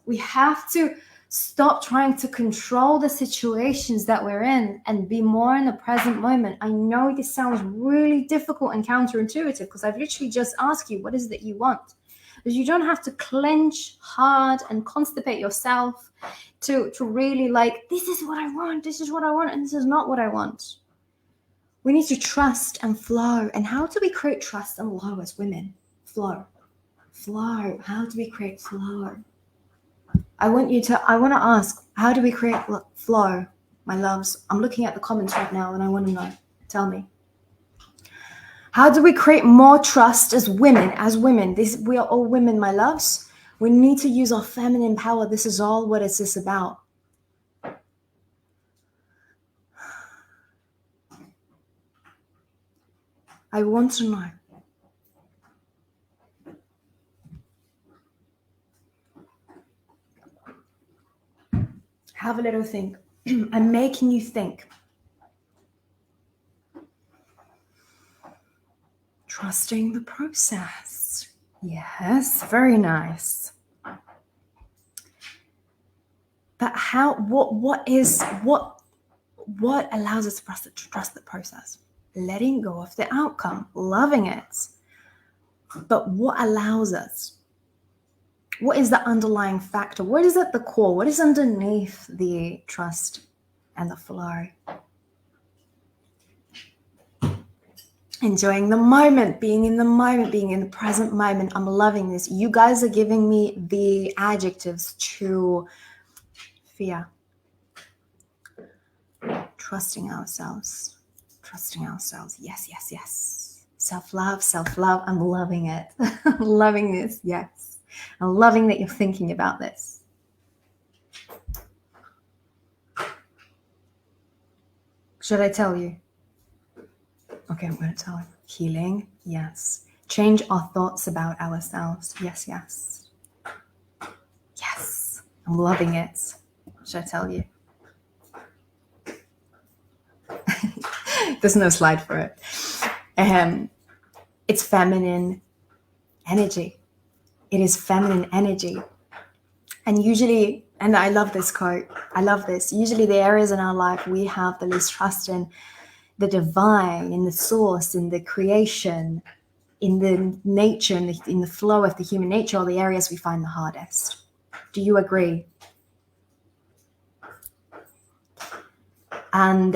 We have to stop trying to control the situations that we're in and be more in the present moment. I know this sounds really difficult and counterintuitive, because I've literally just asked you, what is it that you want? Because you don't have to clench hard and constipate yourself to really like, this is what I want, this is what I want, and this is not what I want. We need to trust and flow. And how do we create trust and flow as women? Flow. How do we create flow? I want to ask, how do we create flow, my loves? I'm looking at the comments right now and I want to know. Tell me. How do we create more trust as women? We are all women, my loves. We need to use our feminine power. This is all what it's this about. I want to know. Have a little think. I'm making you think. Trusting the process. Yes, very nice. But what allows us to trust the process? Letting go of the outcome, loving it. But what allows us? What is the underlying factor? What is at the core? What is underneath the trust and the flow? Enjoying the moment, being in the present moment. I'm loving this. You guys are giving me the adjectives to fear. Trusting ourselves. Yes. Self-love. I'm loving it. I'm loving this. Yes. I'm loving that you're thinking about this. Should I tell you? Okay, I'm going to tell you. Healing, yes. Change our thoughts about ourselves. Yes. I'm loving it. Should I tell you? There's no slide for it. It's feminine energy. It is feminine energy. And usually, and I love this quote, usually the areas in our life we have the least trust in, the divine, in the source, in the creation, in the nature, in the flow of the human nature, are the areas we find the hardest. Do you agree? And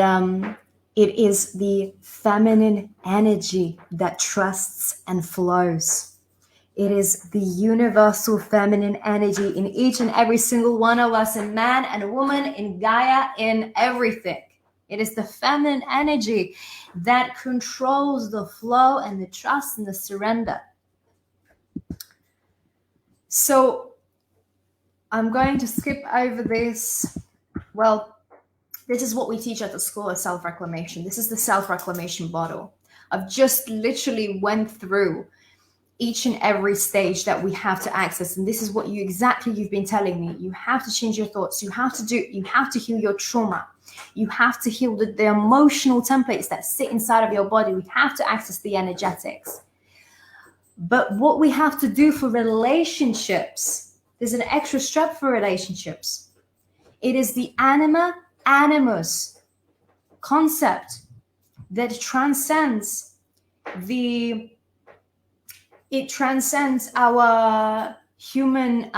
it is the feminine energy that trusts and flows. It is the universal feminine energy in each and every single one of us, in man and woman, in Gaia, in everything. It is the feminine energy that controls the flow and the trust and the surrender. So I'm going to skip over this. Well, this is what we teach at the School of Self-Reclamation. This is the self-reclamation bottle. I've just literally went through each and every stage that we have to access. And this is what you've been telling me. You have to change your thoughts. You have to heal your trauma. You have to heal the emotional templates that sit inside of your body. We have to access the energetics. But what we have to do for relationships, there's an extra step for relationships. It is the animus concept that transcends our human,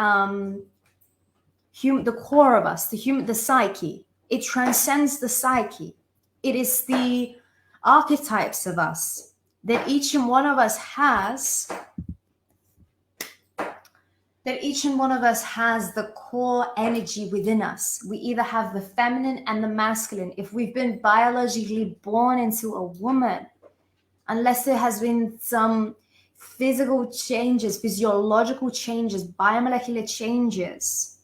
the core of us, the psyche. It transcends the psyche. It is archetypes of us that each and one of us has, the core energy within us. We either have the feminine and the masculine. If we've been biologically born into a woman, unless there has been some physical changes, physiological changes, biomolecular changes,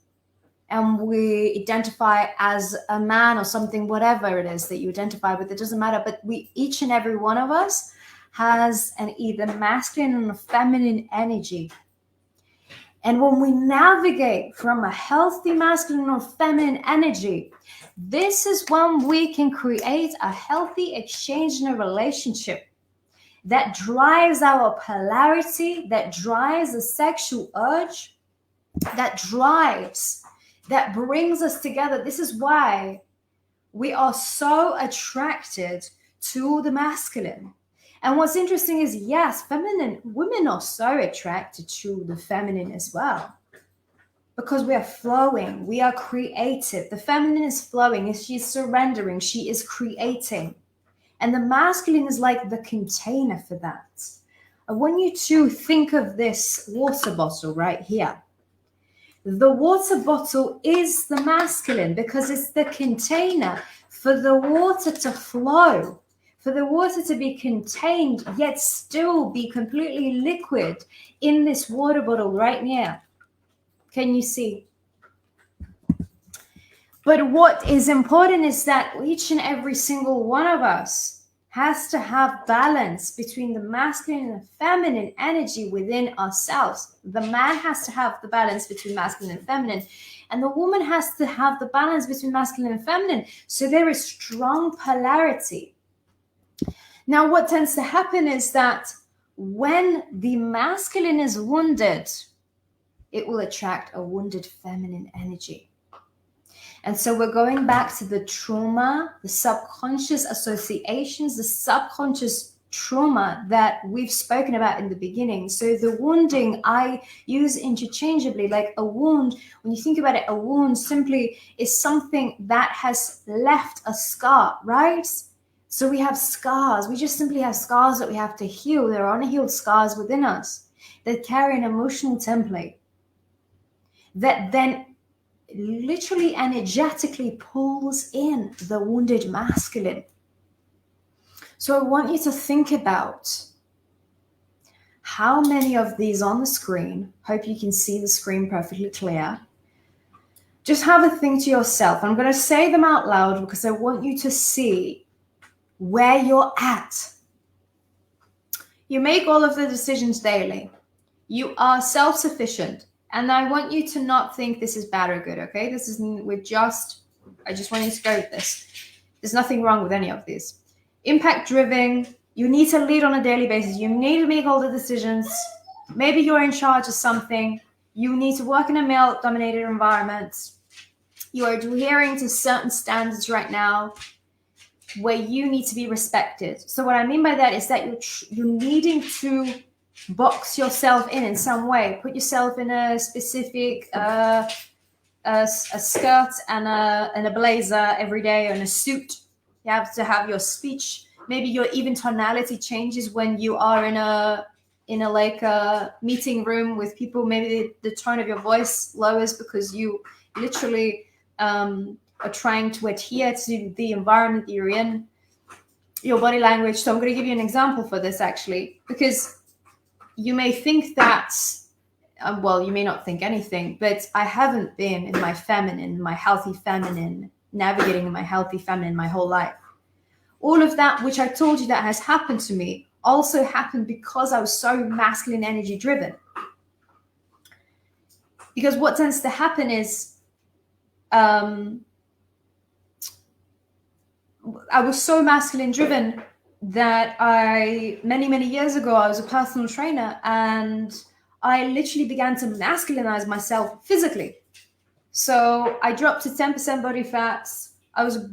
and we identify as a man or something, whatever it is that you identify with, it doesn't matter. But each and every one of us has an either masculine or feminine energy. And when we navigate from a healthy masculine or feminine energy, this is when we can create a healthy exchange in a relationship that drives our polarity, that drives the sexual urge, that brings us together. This is why we are so attracted to the masculine. And what's interesting is, yes, feminine women are so attracted to the feminine as well, because we are flowing, we are creative. The feminine is flowing, she's surrendering, she is creating. And the masculine is like the container for that. I want you to think of this water bottle right here. The water bottle is the masculine because it's the container for the water to flow, for the water to be contained, yet still be completely liquid in this water bottle right here. Can you see? But what is important is that each and every single one of us has to have balance between the masculine and feminine energy within ourselves. The man has to have the balance between masculine and feminine, and the woman has to have the balance between masculine and feminine. So there is strong polarity. Now, what tends to happen is that when the masculine is wounded, it will attract a wounded feminine energy. And so we're going back to the trauma, the subconscious associations, the subconscious trauma that we've spoken about in the beginning. So the wounding I use interchangeably, like a wound. When you think about it, a wound simply is something that has left a scar, right? So we have scars. We just simply have scars that we have to heal. There are unhealed scars within us that carry an emotional template that then literally energetically pulls in the wounded masculine. So I want you to think about how many of these on the screen. Hope you can see the screen perfectly clear. Just have a think to yourself. I'm going to say them out loud because I want you to see where you're at. You make all of the decisions daily. You are self-sufficient. And I want you to not think this is bad or good, okay? I just want you to go with this. There's nothing wrong with any of these. Impact driven, you need to lead on a daily basis. You need to make all the decisions. Maybe you're in charge of something. You need to work in a male-dominated environment. You are adhering to certain standards right now where you need to be respected. So what I mean by that is that you're needing to box yourself in some way. Put yourself in a specific a skirt and a blazer every day, and a suit. You have to have your speech. Maybe your even tonality changes when you are in a like a meeting room with people. Maybe the tone of your voice lowers because you literally are trying to adhere to the environment that you're in. Your body language. So I'm going to give you an example for this actually, because you may think that, well, you may not think anything, but I haven't been in my feminine, my healthy feminine, navigating in my healthy feminine my whole life. All of that, which I told you that has happened to me, also happened because I was so masculine energy driven. Because what tends to happen is, I was so masculine driven that many years ago, I was a personal trainer, and I literally began to masculinize myself physically. So I dropped to 10% body fat. I was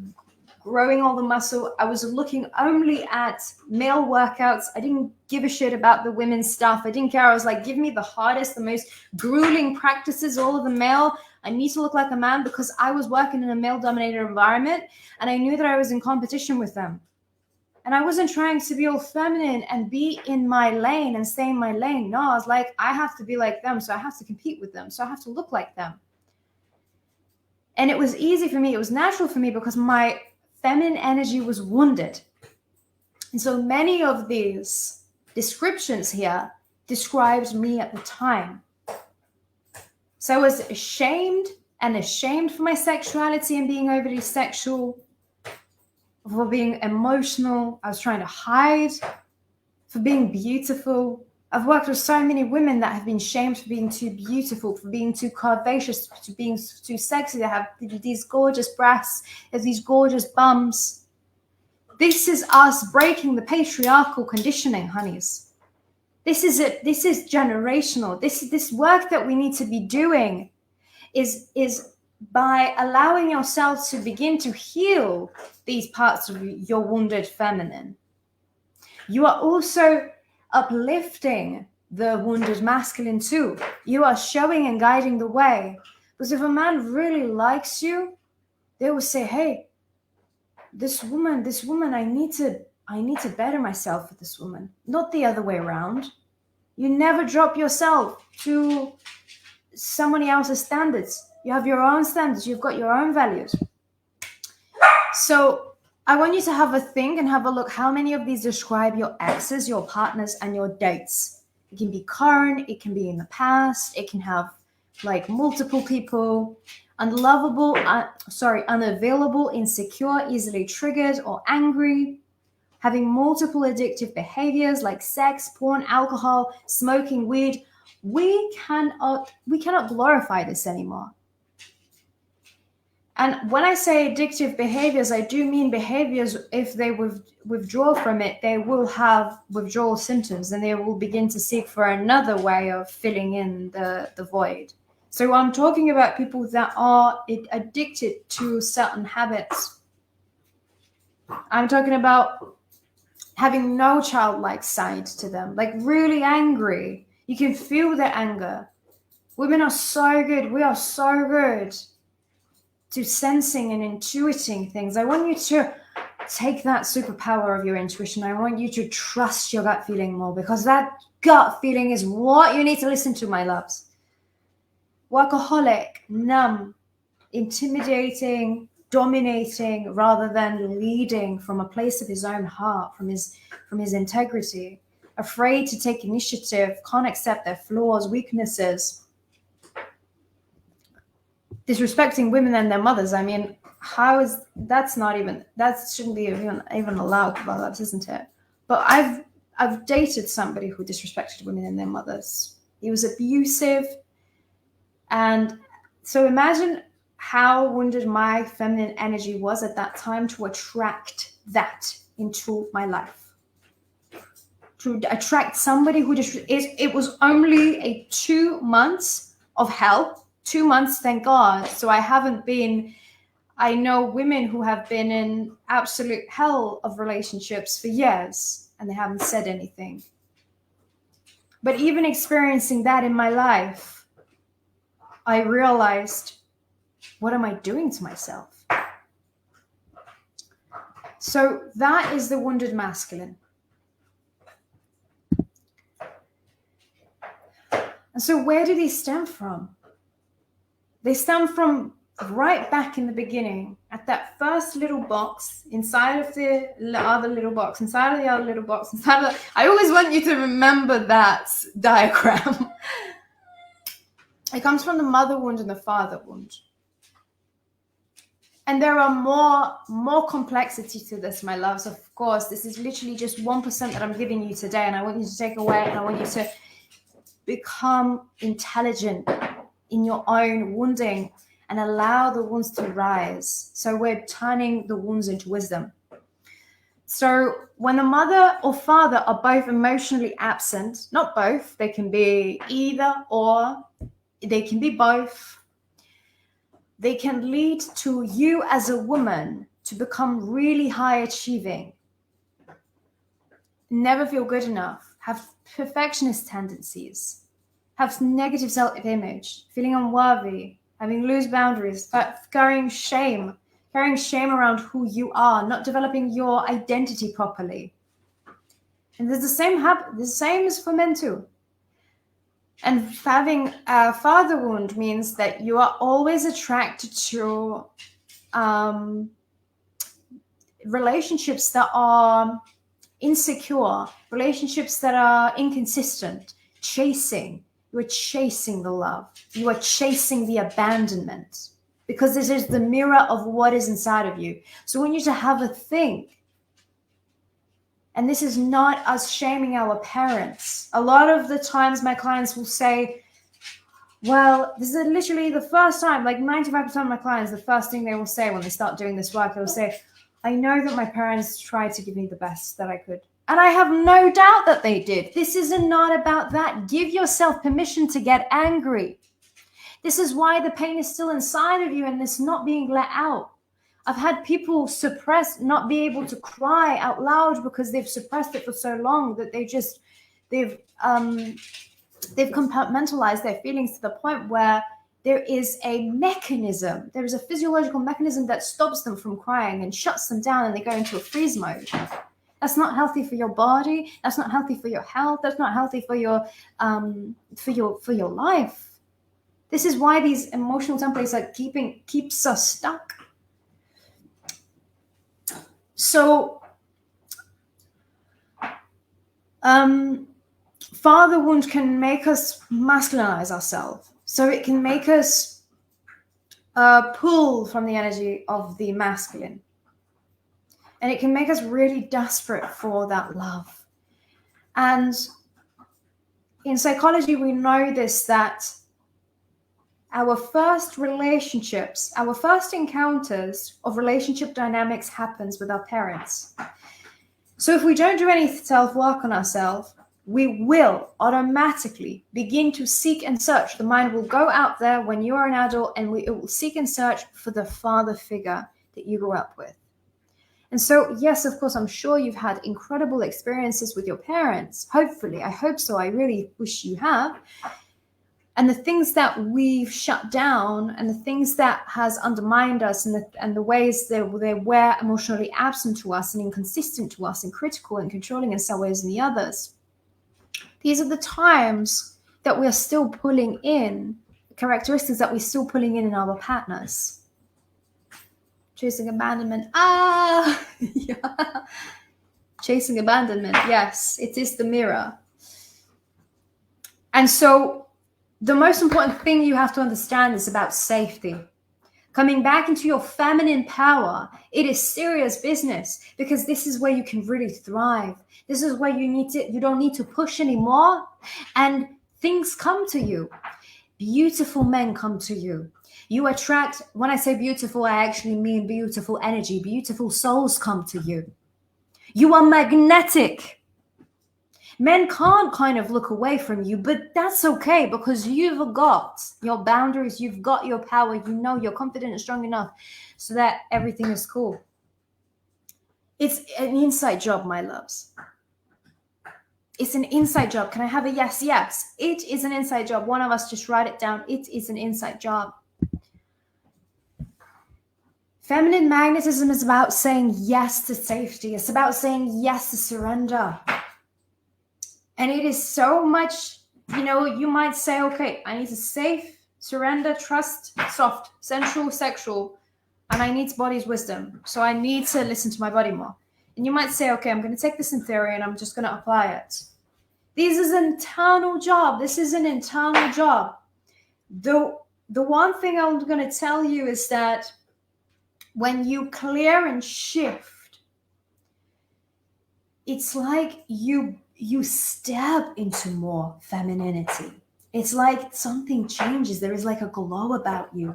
growing all the muscle. I was looking only at male workouts. I didn't give a shit about the women's stuff. I didn't care. I was like, give me the hardest, the most grueling practices, all of the male. I need to look like a man because I was working in a male-dominated environment, and I knew that I was in competition with them. And I wasn't trying to be all feminine and be in my lane and stay in my lane. No, I was like, I have to be like them, so I have to compete with them, so I have to look like them. And it was easy for me, it was natural for me because my feminine energy was wounded. And so many of these descriptions here described me at the time. So I was ashamed for my sexuality and being overly sexual, for being emotional. I was trying to hide, for being beautiful. I've worked with so many women that have been shamed for being too beautiful, for being too curvaceous, for being too sexy. They have these gorgeous breasts, these gorgeous bums. This is us breaking the patriarchal conditioning, honeys. This is it. This is generational. This work that we need to be doing is by allowing yourself to begin to heal these parts of your wounded feminine. You are also uplifting the wounded masculine too. You are showing and guiding the way. Because if a man really likes you, they will say, hey, this woman, I need to better myself with this woman, not the other way around. You never drop yourself to somebody else's standards. You have your own standards. You've got your own values. So I want you to have a think and have a look how many of these describe your exes, your partners, and your dates. It can be current, it can be in the past, it can have like multiple people. Unlovable, unavailable, insecure, easily triggered or angry, having multiple addictive behaviors like sex, porn, alcohol, smoking, weed. We cannot glorify this anymore. And when I say addictive behaviors, I do mean behaviors, if they withdraw from it, they will have withdrawal symptoms and they will begin to seek for another way of filling in the void. So I'm talking about people that are addicted to certain habits. I'm talking about having no childlike side to them, like really angry. You can feel their anger. Women are so good. We are so good to sensing and intuiting things. I want you to take that superpower of your intuition. I want you to trust your gut feeling more, because that gut feeling is what you need to listen to, my loves. Workaholic, numb, intimidating, dominating, rather than leading from a place of his own heart, from his integrity, afraid to take initiative, can't accept their flaws, weaknesses, disrespecting women and their mothers. I mean, that shouldn't be even allowed, loves, isn't it? But I've dated somebody who disrespected women and their mothers. He was abusive. And so imagine how wounded my feminine energy was at that time to attract that into my life. To attract somebody who it was only a 2 months of hell. 2 months, thank God. So I know women who have been in absolute hell of relationships for years and they haven't said anything. But even experiencing that in my life, I realized, what am I doing to myself? So that is the wounded masculine. And so where do these stem from? They stem from right back in the beginning, at that first little box, inside of the other little box, inside of the other little box, I always want you to remember that diagram. It comes from the mother wound and the father wound. And there are more complexity to this, my loves. Of course, this is literally just 1% that I'm giving you today. And I want you to take away and I want you to become intelligent in your own wounding and allow the wounds to rise. So we're turning the wounds into wisdom. So when the mother or father are both emotionally absent, not both, they can be either or, they can be both, they can lead to you as a woman to become really high achieving, never feel good enough, have perfectionist tendencies, have negative self-image, feeling unworthy, having loose boundaries, carrying shame, carrying shame around who you are, not developing your identity properly. And there's the same as for men too. And having a father wound means that you are always attracted to relationships that are insecure, relationships that are inconsistent, chasing. You are chasing the love. You are chasing the abandonment, because this is the mirror of what is inside of you. So we need to have a think. And this is not us shaming our parents. A lot of the times my clients will say, well, this is literally the first time, like 95% of my clients, the first thing they will say when they start doing this work, they'll say, I know that my parents tried to give me the best that I could. And I have no doubt that they did. This is not about that. Give yourself permission to get angry. This is why the pain is still inside of you and it's not being let out. I've had people suppress, not be able to cry out loud because they've suppressed it for so long that they've compartmentalized their feelings to the point where there is a mechanism, there is a physiological mechanism that stops them from crying and shuts them down, and they go into a freeze mode. That's not healthy for your body. That's not healthy for your health. That's not healthy for your life. This is why these emotional templates keeps us stuck. So, father wound can make us masculinize ourselves. So it can make us pull from the energy of the masculine. And it can make us really desperate for that love. And in psychology, we know this, that our first relationships, our first encounters of relationship dynamics happens with our parents. So if we don't do any self-work on ourselves, we will automatically begin to seek and search. The mind will go out there when you are an adult and it will seek and search for the father figure that you grew up with. And so, yes, of course, I'm sure you've had incredible experiences with your parents. Hopefully, I hope so. I really wish you have. And the things that we've shut down and the things that has undermined us and the ways they were emotionally absent to us and inconsistent to us and critical and controlling in some ways than the others. These are the times that we're still pulling in, characteristics that we're still pulling in our partners. Chasing abandonment. Yeah. Chasing abandonment. Yes, it is the mirror. And so the most important thing you have to understand is about safety. Coming back into your feminine power, it is serious business, because this is where you can really thrive. This is where you don't need to push anymore, and things come to you. Beautiful men come to you. You attract, when I say beautiful, I actually mean beautiful energy. Beautiful souls come to you. You are magnetic. Men can't kind of look away from you, but that's okay, because you've got your boundaries, you've got your power, you know you're confident and strong enough so that everything is cool. It's an inside job, my loves. It's an inside job. Can I have a yes? Yes. It is an inside job. One of us just write it down. It is an inside job. Feminine magnetism is about saying yes to safety. It's about saying yes to surrender. And it is so much, you might say, okay, I need to safe, surrender, trust, soft, sensual, sexual, and I need body's wisdom. So I need to listen to my body more. And you might say, okay, I'm going to take this in theory and I'm just going to apply it. This is an internal job. This is an internal job. The one thing I'm going to tell you is that when you clear and shift, it's like you step into more femininity. It's like something changes. There is like a glow about you.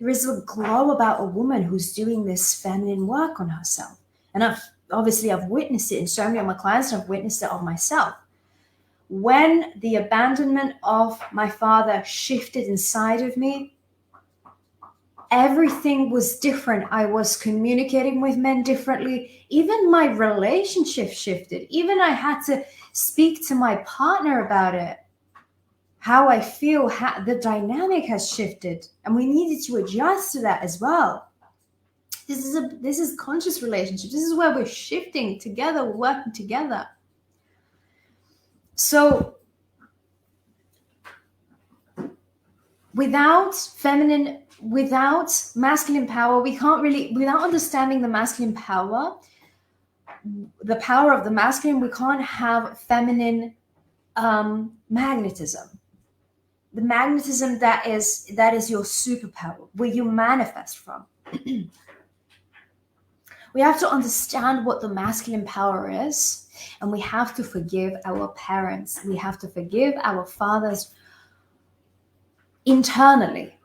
There is a glow about a woman who's doing this feminine work on herself. And I've witnessed it in so many of my clients, and I've witnessed it of myself. When the abandonment of my father shifted inside of me, everything was different. I was communicating with men differently. Even my relationship shifted. Even I had to speak to my partner about it. How I feel, the dynamic has shifted. And we needed to adjust to that as well. This is conscious relationship. This is where we're shifting together, we're working together. So without masculine power, we can't really, without understanding the masculine power, the power of the masculine, we can't have feminine magnetism. The magnetism that is your superpower, where you manifest from. We have to understand what the masculine power is, and we have to forgive our parents. We have to forgive our fathers internally.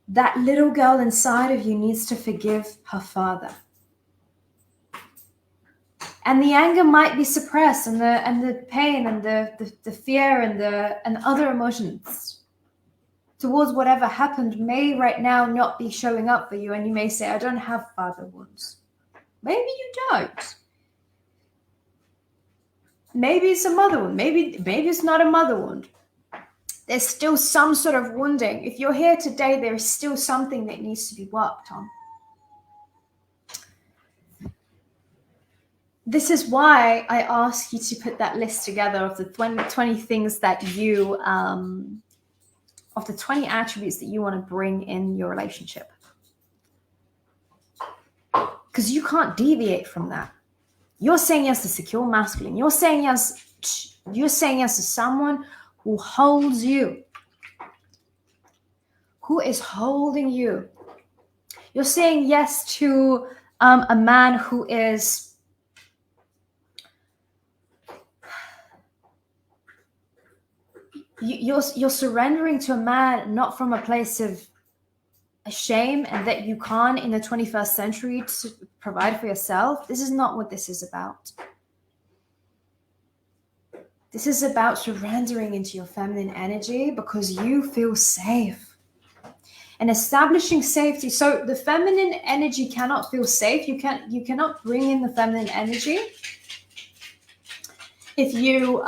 That little girl inside of you needs to forgive her father. And the anger might be suppressed, and the pain and the fear and other emotions towards whatever happened may right now not be showing up for you. And you may say, I don't have father wounds. Maybe you don't. Maybe it's a mother wound. Maybe it's not a mother wound. There's still some sort of wounding. If you're here today, there is still something that needs to be worked on. This is why I ask you to put that list together of the 20 things that you, of the 20 attributes that you want to bring in your relationship. Because you can't deviate from that. You're saying yes to secure masculine. You're saying yes to someone who holds you, who is holding you. You're saying yes to a man who is you're surrendering to a man not from a place of shame and that you can't in the 21st century to provide for yourself. This is not what this is about. This is about surrendering into your feminine energy because you feel safe and establishing safety. So the feminine energy cannot feel safe. You cannot bring in the feminine energy if you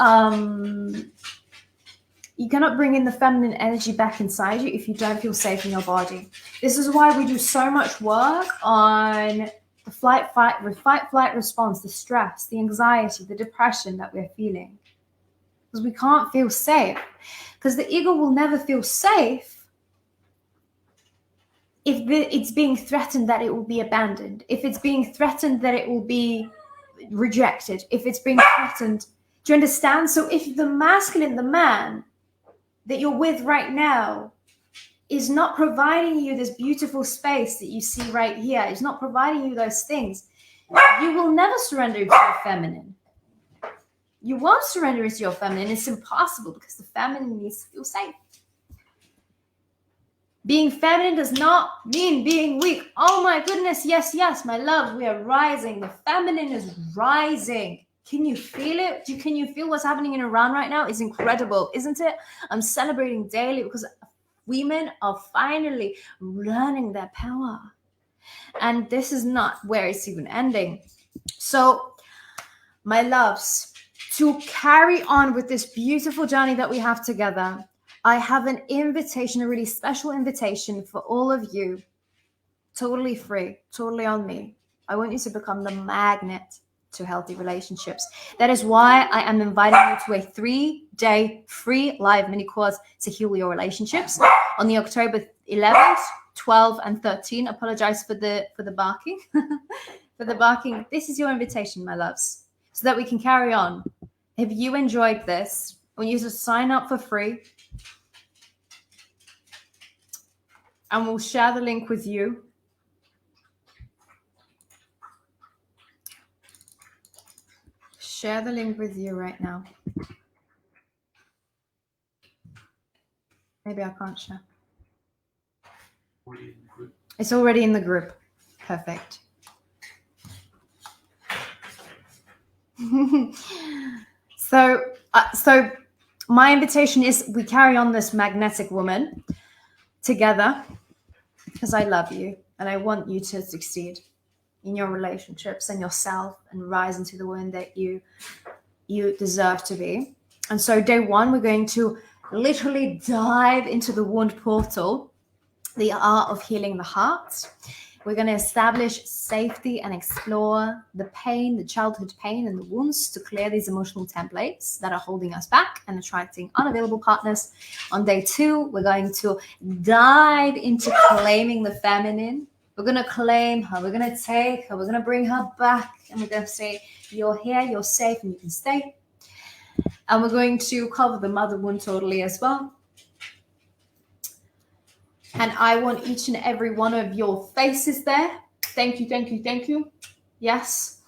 cannot bring in the feminine energy back inside you if you don't feel safe in your body. This is why we do so much work on the fight, flight response, the stress, the anxiety, the depression that we're feeling. Because we can't feel safe. Because the ego will never feel safe if it's being threatened that it will be abandoned. If it's being threatened that it will be rejected. If it's being threatened. Do you understand? So if the masculine, the man that you're with right now is not providing you this beautiful space that you see right here, is not providing you those things, you will never surrender to your feminine. You won't surrender into your feminine. It's impossible because the feminine needs to feel safe. Being feminine does not mean being weak. Oh my goodness, yes, my love, we are rising. The feminine is rising. Can you feel it? Can you feel what's happening in Iran right now? It's incredible, isn't it? I'm celebrating daily because women are finally learning their power. And this is not where it's even ending. So, my loves, to carry on with this beautiful journey that we have together, I have an invitation, a really special invitation for all of you, totally free, totally on me. I want you to become the magnet to healthy relationships. That is why I am inviting you to a 3-day free live mini course to heal your relationships on the October 11th, 12th, and 13th. Apologize for the barking. For the barking. This is your invitation, my loves, so that we can carry on. If you enjoyed this, I want you to sign up for free, and we'll share the link with you. Share the link with you right now. Maybe I can't share. It's already in the group. Perfect. So my invitation is we carry on this magnetic woman together because I love you and I want you to succeed in your relationships and yourself and rise into the woman that you deserve to be. And so day one, we're going to literally dive into the wound portal the art of healing the heart. We're going to establish safety and explore the pain, the childhood pain and the wounds to clear these emotional templates that are holding us back and attracting unavailable partners. On day 2, we're going to dive into claiming the feminine. We're going to claim her. We're going to take her. We're going to bring her back. And we're going to say, you're here, you're safe, and you can stay. And we're going to cover the mother wound totally as well. And I want each and every one of your faces there. Thank you, thank you, thank you. Yes.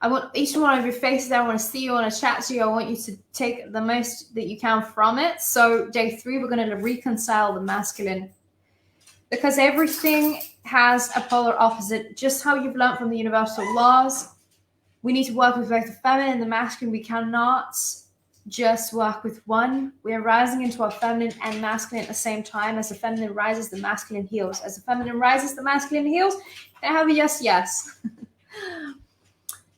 I want each one of your faces there. I want to see you, I want to chat to you. I want you to take the most that you can from it. So day 3, we're going to reconcile the masculine. Because everything has a polar opposite. Just how you've learned from the universal laws, we need to work with both the feminine and the masculine. We cannot just work with one. We're rising into our feminine and masculine at the same time. As the feminine rises, the masculine heals. As the feminine rises, the masculine heals. Can I have a yes, yes?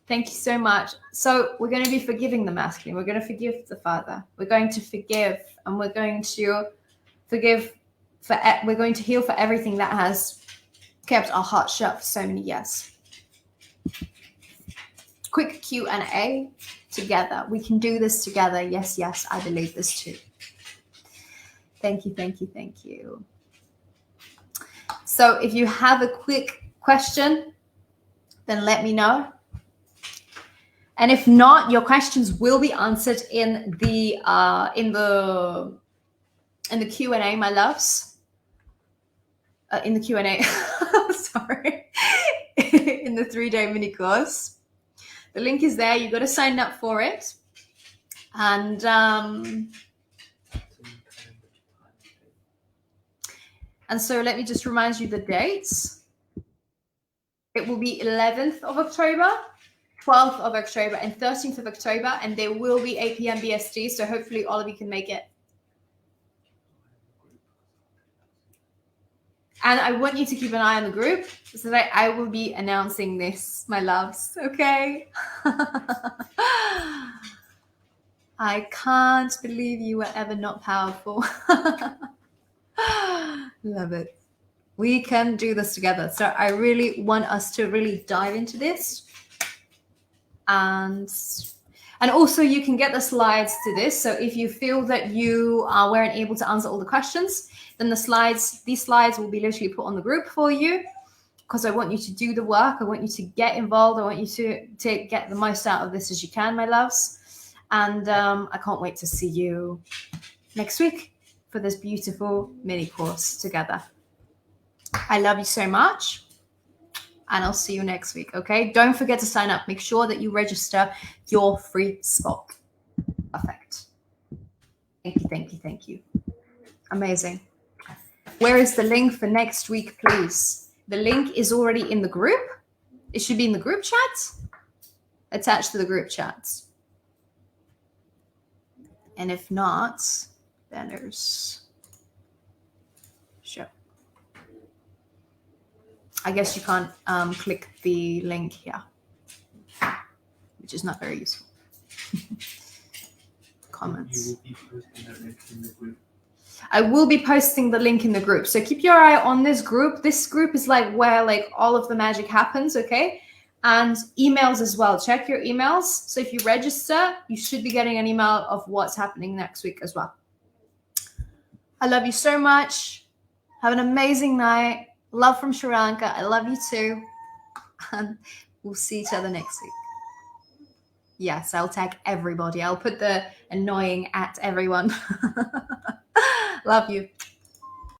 Thank you so much. So we're going to be forgiving the masculine. We're going to forgive the father. We're going to forgive, and we're going to forgive for. We're going to heal for everything that has kept our heart shut for so many years. Quick Q&A. Together. We can do this together. Yes, yes, I believe this too. Thank you, thank you, thank you. So if you have a quick question, then let me know. And if not, your questions will be answered in the Q&A, my loves. In the Q&A. Sorry. In the 3-day mini course. The link is there. You got to sign up for it. And so let me just remind you the dates. It will be 11th of October, 12th of October, and 13th of October. And there will be 8 p.m. BST. So hopefully all of you can make it. And I want you to keep an eye on the group so that I will be announcing this, my loves. Okay? I can't believe you were ever not powerful. Love it. We can do this together. So I really want us to really dive into this. And also you can get the slides to this. So if you feel that you weren't able to answer all the questions, then these slides will be literally put on the group for you, because I want you to do the work. I want you to get involved. I want you to get the most out of this as you can, my loves. And I can't wait to see you next week for this beautiful mini course together. I love you so much. And I'll see you next week, okay? Don't forget to sign up. Make sure that you register your free spot. Perfect. Thank you, thank you, thank you. Amazing. Where is the link for next week, please? The link is already in the group. It should be in the group chat. Attached to the group chat. And if not, then there's... Sure. I guess you can't click the link here, which is not very useful. Comments. You will be posting that link in the group. I will be posting the link in the group. So keep your eye on this group. This group is like where like all of the magic happens, okay? And emails as well. Check your emails. So if you register, you should be getting an email of what's happening next week as well. I love you so much. Have an amazing night. Love from Sri Lanka. I love you too. And we'll see each other next week. Yes, I'll tag everybody. I'll put the annoying at everyone. Love you.